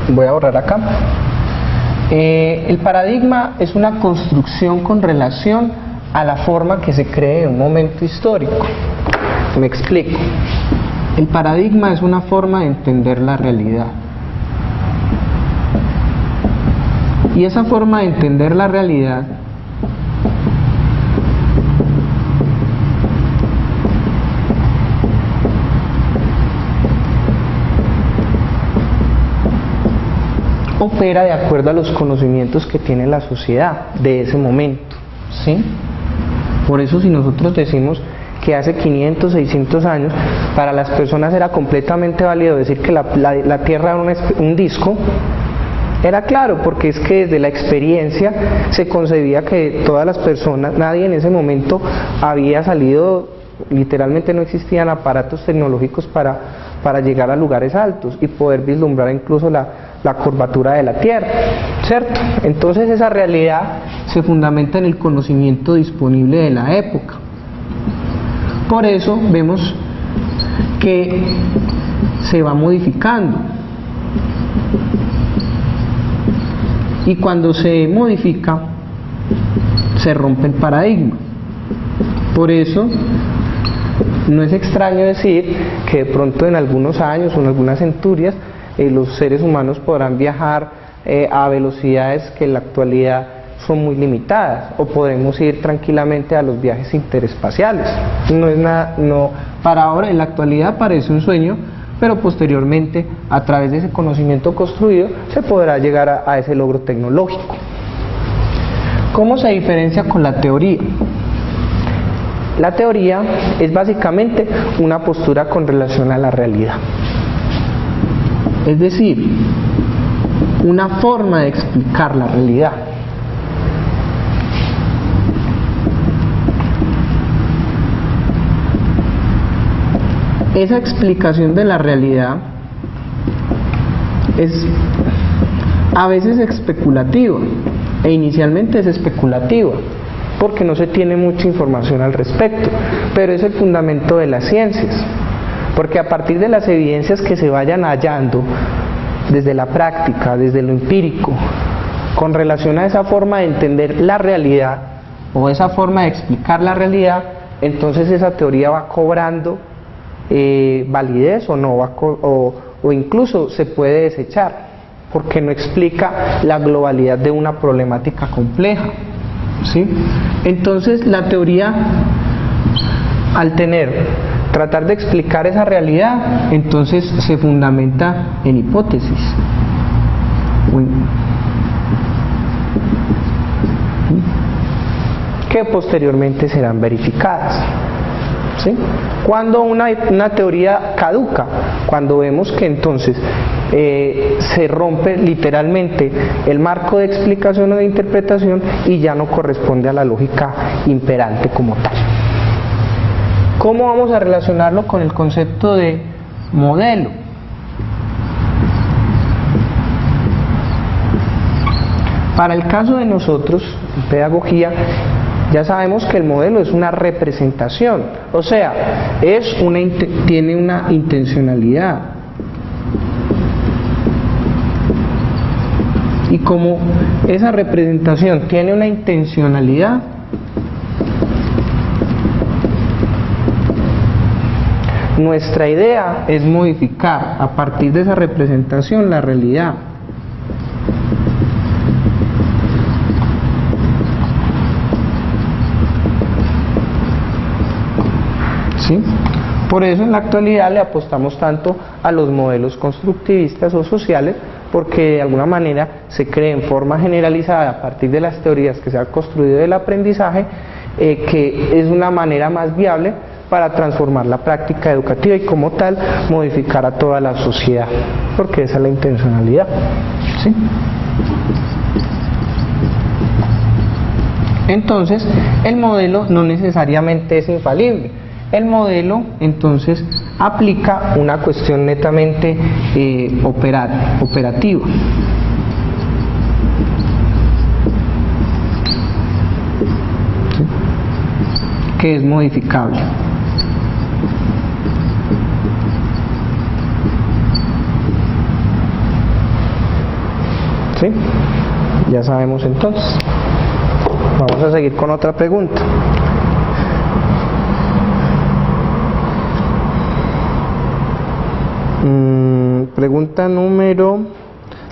Voy a borrar acá. El paradigma es una construcción con relación a la forma que se cree en un momento histórico. Me explico. El paradigma es una forma de entender la realidad. Y esa forma de entender la realidad opera de acuerdo a los conocimientos que tiene la sociedad de ese momento, ¿sí? Por eso si nosotros decimos que hace 500, 600 años, para las personas era completamente válido decir que la Tierra era un disco, era claro, porque es que desde la experiencia se concebía que todas las personas, nadie en ese momento había salido, literalmente no existían aparatos tecnológicos para llegar a lugares altos y poder vislumbrar incluso la curvatura de la Tierra, ¿cierto? Entonces esa realidad se fundamenta en el conocimiento disponible de la época. Por eso vemos que se va modificando. Y cuando se modifica, se rompe el paradigma. Por eso no es extraño decir que de pronto en algunos años o en algunas centurias los seres humanos podrán viajar a velocidades que en la actualidad son muy limitadas, o podremos ir tranquilamente a los viajes interespaciales. No es nada, para ahora en la actualidad parece un sueño, pero posteriormente a través de ese conocimiento construido se podrá llegar a ese logro tecnológico. ¿Cómo se diferencia con la teoría? La teoría es básicamente una postura con relación a la realidad, es decir, una forma de explicar la realidad. Esa explicación de la realidad es a veces especulativa, e inicialmente es especulativa, porque no se tiene mucha información al respecto, pero es el fundamento de las ciencias, porque a partir de las evidencias que se vayan hallando desde la práctica, desde lo empírico, con relación a esa forma de entender la realidad o esa forma de explicar la realidad, entonces esa teoría va cobrando validez o no, o incluso se puede desechar, porque no explica la globalidad de una problemática compleja, ¿sí? Entonces la teoría, al tratar de explicar esa realidad, entonces se fundamenta en hipótesis, que posteriormente serán verificadas, ¿sí? Cuando una teoría caduca, cuando vemos que entonces se rompe literalmente el marco de explicación o de interpretación y ya no corresponde a la lógica imperante como tal. ¿Cómo vamos a relacionarlo con el concepto de modelo? Para el caso de nosotros, en pedagogía, ya sabemos que el modelo es una representación, o sea, tiene una intencionalidad. Y como esa representación tiene una intencionalidad, nuestra idea es modificar a partir de esa representación la realidad. ¿Sí? Por eso en la actualidad le apostamos tanto a los modelos constructivistas o sociales, porque de alguna manera se cree en forma generalizada a partir de las teorías que se ha construido del aprendizaje, que es una manera más viable para transformar la práctica educativa y como tal modificar a toda la sociedad, porque esa es la intencionalidad, ¿sí? Entonces, el modelo no necesariamente es infalible. El modelo, entonces, aplica una cuestión netamente operativa. ¿Sí? Que es modificable. ¿Sí? Ya sabemos entonces. Vamos a seguir con otra pregunta.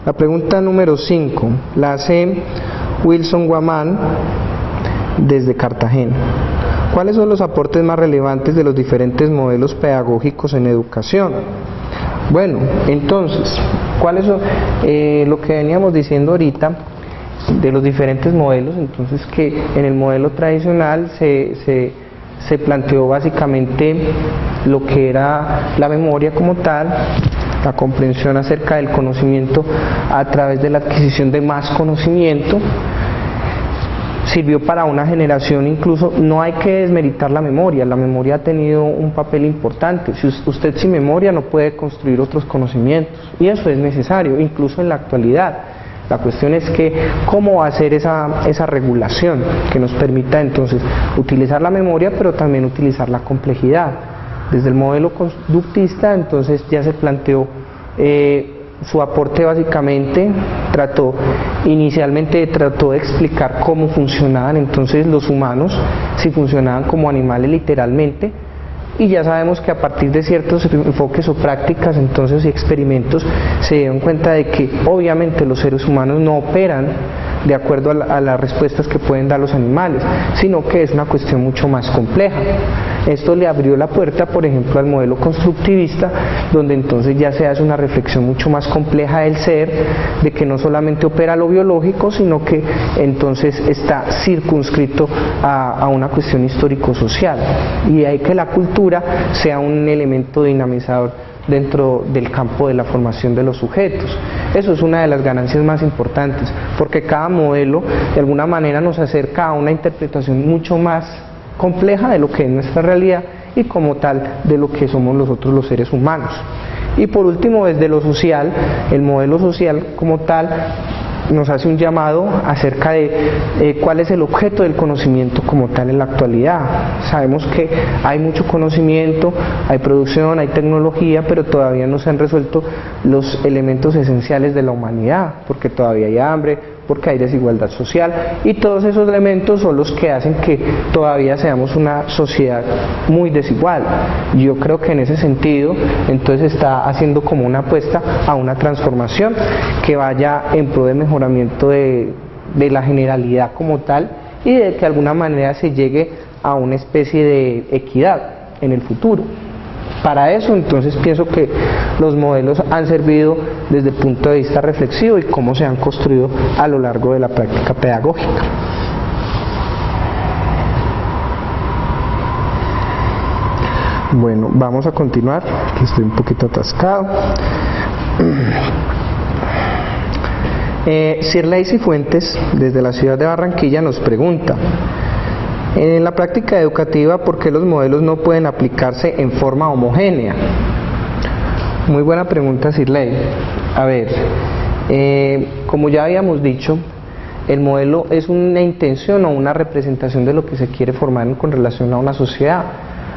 La pregunta número 5 la hace Wilson Guamán desde Cartagena. ¿Cuáles son los aportes más relevantes de los diferentes modelos pedagógicos en educación? Bueno, entonces, ¿cuáles son lo que veníamos diciendo ahorita de los diferentes modelos? Entonces, que en el modelo tradicional se planteó básicamente lo que era la memoria como tal, la comprensión acerca del conocimiento a través de la adquisición de más conocimiento. Sirvió para una generación, incluso no hay que desmeritar la memoria ha tenido un papel importante. Si usted sin memoria no puede construir otros conocimientos, y eso es necesario, incluso en la actualidad. La cuestión es que cómo hacer esa regulación que nos permita entonces utilizar la memoria, pero también utilizar la complejidad. Desde el modelo conductista entonces ya se planteó su aporte. Básicamente inicialmente trató de explicar cómo funcionaban entonces los humanos, si funcionaban como animales literalmente, y ya sabemos que a partir de ciertos enfoques o prácticas entonces y experimentos se dieron cuenta de que obviamente los seres humanos no operan de acuerdo a las respuestas que pueden dar los animales, sino que es una cuestión mucho más compleja. Esto le abrió la puerta, por ejemplo, al modelo constructivista, donde entonces ya se hace una reflexión mucho más compleja del ser, de que no solamente opera lo biológico, sino que entonces está circunscrito a una cuestión histórico-social, y hay que la cultura sea un elemento dinamizador dentro del campo de la formación de los sujetos. Eso es una de las ganancias más importantes, porque cada modelo de alguna manera nos acerca a una interpretación mucho más compleja de lo que es nuestra realidad y como tal de lo que somos nosotros los seres humanos. Y por último, desde lo social, el modelo social como tal nos hace un llamado acerca de cuál es el objeto del conocimiento como tal en la actualidad. Sabemos que hay mucho conocimiento, hay producción, hay tecnología, pero todavía no se han resuelto los elementos esenciales de la humanidad, porque todavía hay hambre, porque hay desigualdad social, y todos esos elementos son los que hacen que todavía seamos una sociedad muy desigual. Yo creo que en ese sentido entonces está haciendo como una apuesta a una transformación que vaya en pro de mejoramiento de la generalidad como tal, y de que de alguna manera se llegue a una especie de equidad en el futuro. Para eso entonces pienso que los modelos han servido desde el punto de vista reflexivo y cómo se han construido a lo largo de la práctica pedagógica. Bueno, vamos a continuar, que estoy un poquito atascado. Sirley Cifuentes, desde la ciudad de Barranquilla, nos pregunta: en la práctica educativa, ¿por qué los modelos no pueden aplicarse en forma homogénea? Muy buena pregunta, Sirley. A ver, como ya habíamos dicho, el modelo es una intención o una representación de lo que se quiere formar con relación a una sociedad.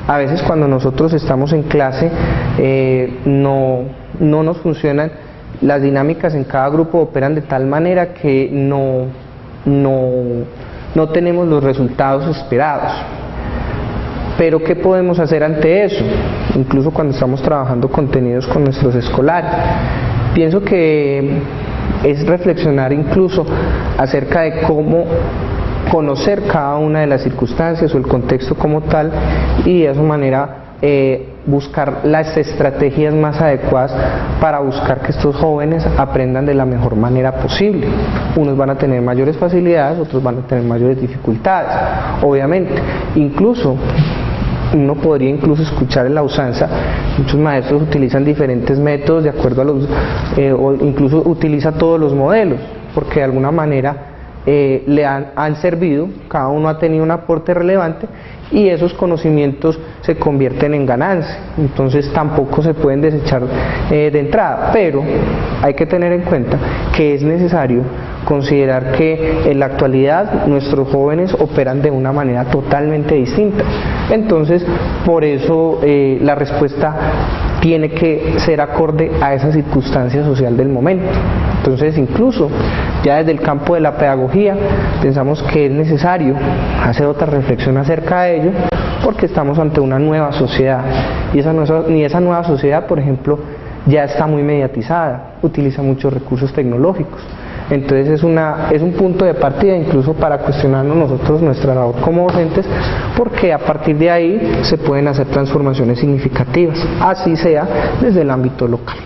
A veces cuando nosotros estamos en clase no nos funcionan las dinámicas en cada grupo, operan de tal manera que no tenemos los resultados esperados. Pero ¿qué podemos hacer ante eso? Incluso cuando estamos trabajando contenidos con nuestros escolares. Pienso que es reflexionar incluso acerca de cómo conocer cada una de las circunstancias o el contexto como tal, y de esa manera buscar las estrategias más adecuadas para buscar que estos jóvenes aprendan de la mejor manera posible. Unos van a tener mayores facilidades, otros van a tener mayores dificultades, obviamente. Incluso uno podría escuchar en la usanza, muchos maestros utilizan diferentes métodos de acuerdo a los, o incluso utiliza todos los modelos, porque de alguna manera han servido, cada uno ha tenido un aporte relevante y esos conocimientos se convierten en ganancia, entonces tampoco se pueden desechar de entrada, pero hay que tener en cuenta que es necesario considerar que en la actualidad nuestros jóvenes operan de una manera totalmente distinta, entonces por eso la respuesta tiene que ser acorde a esa circunstancia social del momento. Entonces incluso ya desde el campo de la pedagogía pensamos que es necesario hacer otra reflexión acerca de ello, porque estamos ante una nueva sociedad y esa nueva sociedad, por ejemplo, ya está muy mediatizada, utiliza muchos recursos tecnológicos. Entonces es un punto de partida incluso para cuestionarnos nosotros nuestra labor como docentes, porque a partir de ahí se pueden hacer transformaciones significativas, así sea desde el ámbito local.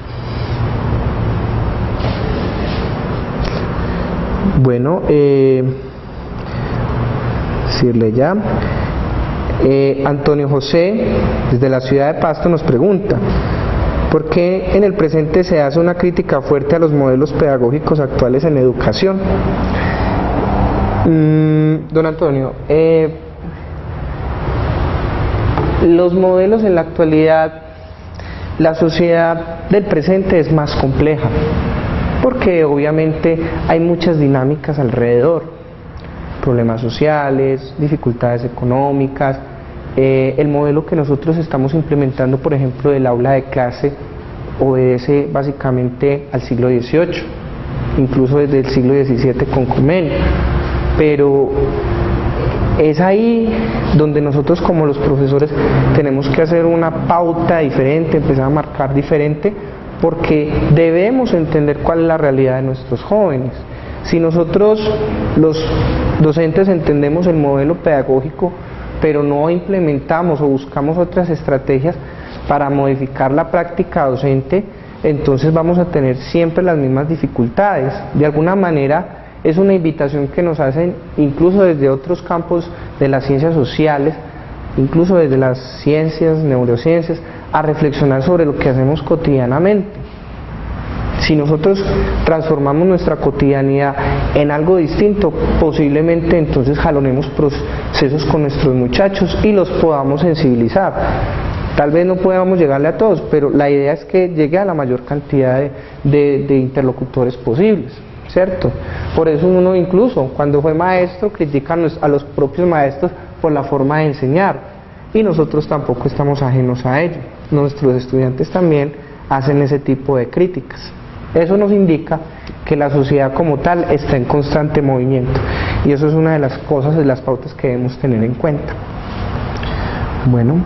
Bueno, decirle ya, Antonio José desde la ciudad de Pasto nos pregunta: ¿por qué en el presente se hace una crítica fuerte a los modelos pedagógicos actuales en educación? Don Antonio, los modelos en la actualidad, la sociedad del presente es más compleja, porque obviamente hay muchas dinámicas alrededor, problemas sociales, dificultades económicas. El modelo que nosotros estamos implementando, por ejemplo, del aula de clase, obedece básicamente al siglo XVIII, incluso desde el siglo XVII con Comenius, pero es ahí donde nosotros como los profesores tenemos que hacer una pauta diferente, empezar a marcar diferente, porque debemos entender cuál es la realidad de nuestros jóvenes. Si nosotros los docentes entendemos el modelo pedagógico, pero no implementamos o buscamos otras estrategias para modificar la práctica docente, entonces vamos a tener siempre las mismas dificultades. De alguna manera es una invitación que nos hacen incluso desde otros campos de las ciencias sociales, incluso desde las ciencias, neurociencias, a reflexionar sobre lo que hacemos cotidianamente. Si nosotros transformamos nuestra cotidianidad en algo distinto, posiblemente entonces jalonemos procesos con nuestros muchachos y los podamos sensibilizar. Tal vez no podamos llegarle a todos, pero la idea es que llegue a la mayor cantidad de interlocutores posibles, ¿cierto? Por eso uno incluso cuando fue maestro critica a los propios maestros por la forma de enseñar, y nosotros tampoco estamos ajenos a ello. Nuestros estudiantes también hacen ese tipo de críticas. Eso nos indica que la sociedad como tal está en constante movimiento, y eso es una de las cosas, de las pautas que debemos tener en cuenta. Bueno,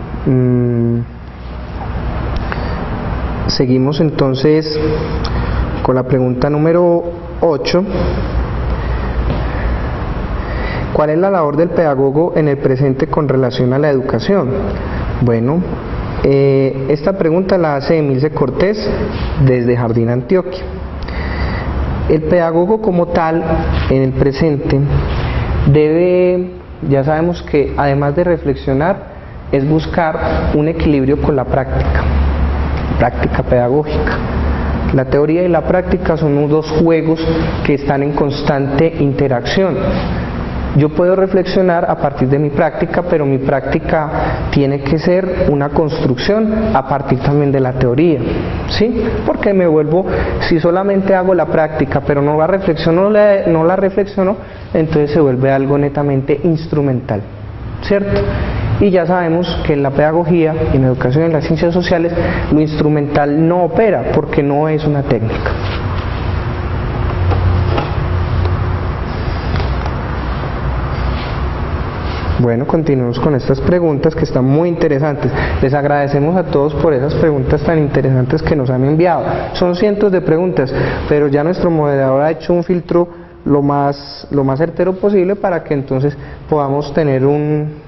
seguimos entonces con la pregunta número 8. ¿Cuál es la labor del pedagogo en el presente con relación a la educación? Bueno, esta pregunta la hace Emilce Cortés desde Jardín, Antioquia. El pedagogo como tal en el presente debe, ya sabemos que además de reflexionar, es buscar un equilibrio con la práctica pedagógica. La teoría y la práctica son dos juegos que están en constante interacción. Yo puedo reflexionar a partir de mi práctica, pero mi práctica tiene que ser una construcción a partir también de la teoría, ¿sí? Porque me vuelvo, si solamente hago la práctica, pero no la reflexiono, entonces se vuelve algo netamente instrumental, ¿cierto? Y ya sabemos que en la pedagogía, en la educación, en las ciencias sociales, lo instrumental no opera porque no es una técnica. Bueno, continuemos con estas preguntas que están muy interesantes. Les agradecemos a todos por esas preguntas tan interesantes que nos han enviado. Son cientos de preguntas, pero ya nuestro moderador ha hecho un filtro lo más certero posible para que entonces podamos tener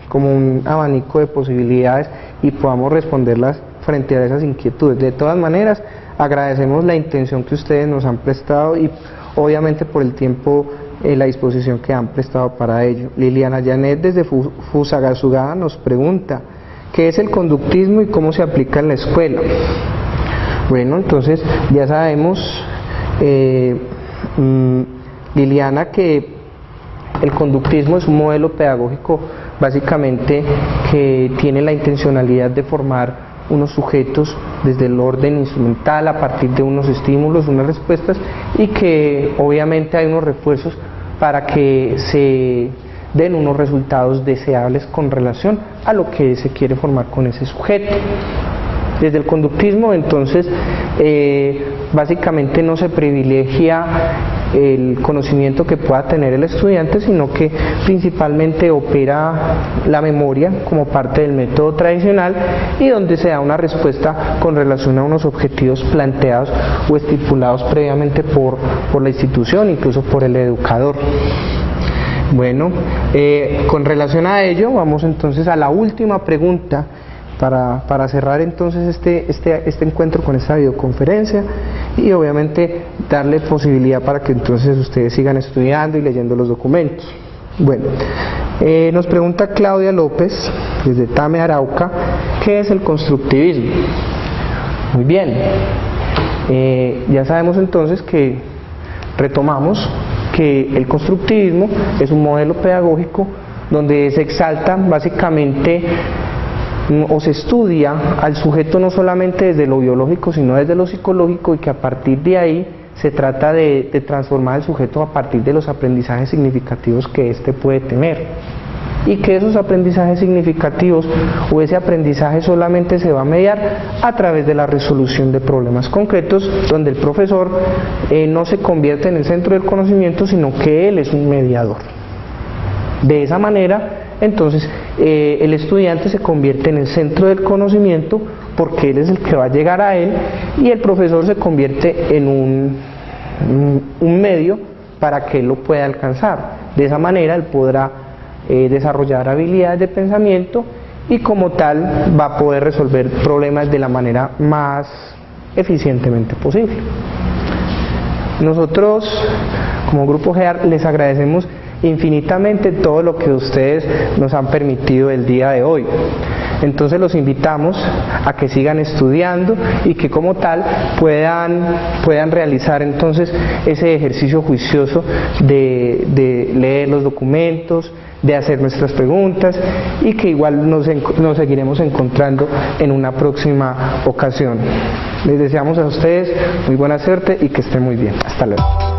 como un abanico de posibilidades y podamos responderlas frente a esas inquietudes. De todas maneras, agradecemos la intención que ustedes nos han prestado y obviamente por el tiempo, la disposición que han prestado para ello. Liliana Janet desde Fusagasugá nos pregunta: ¿qué es el conductismo y cómo se aplica en la escuela? Bueno, entonces ya sabemos, Liliana, que El conductismo es un modelo pedagógico básicamente que tiene la intencionalidad de formar unos sujetos desde el orden instrumental a partir de unos estímulos, unas respuestas, y que obviamente hay unos refuerzos para que se den unos resultados deseables con relación a lo que se quiere formar con ese sujeto. Desde el conductismo, entonces, básicamente no se privilegia el conocimiento que pueda tener el estudiante, sino que principalmente opera la memoria como parte del método tradicional y donde se da una respuesta con relación a unos objetivos planteados o estipulados previamente por la institución, incluso por el educador. Bueno, con relación a ello, vamos entonces a la última pregunta para cerrar entonces este encuentro con esta videoconferencia y obviamente darle posibilidad para que entonces ustedes sigan estudiando y leyendo los documentos. Bueno, nos pregunta Claudia López desde Tame, Arauca, ¿qué es el constructivismo? Muy bien, ya sabemos entonces que retomamos que el constructivismo es un modelo pedagógico donde se exalta básicamente o se estudia al sujeto no solamente desde lo biológico sino desde lo psicológico, y que a partir de ahí se trata de transformar al sujeto a partir de los aprendizajes significativos que éste puede tener, y que esos aprendizajes significativos o ese aprendizaje solamente se va a mediar a través de la resolución de problemas concretos, donde el profesor no se convierte en el centro del conocimiento, sino que él es un mediador. De esa manera, entonces, el estudiante se convierte en el centro del conocimiento porque él es el que va a llegar a él, y el profesor se convierte en un medio para que él lo pueda alcanzar. De esa manera él podrá desarrollar habilidades de pensamiento y como tal va a poder resolver problemas de la manera más eficientemente posible. Nosotros como Grupo GEAR les agradecemos infinitamente todo lo que ustedes nos han permitido el día de hoy. Entonces los invitamos a que sigan estudiando y que como tal puedan realizar entonces ese ejercicio juicioso de leer los documentos, de hacer nuestras preguntas, y que igual nos seguiremos encontrando en una próxima ocasión. Les deseamos a ustedes muy buena suerte y que estén muy bien. Hasta luego.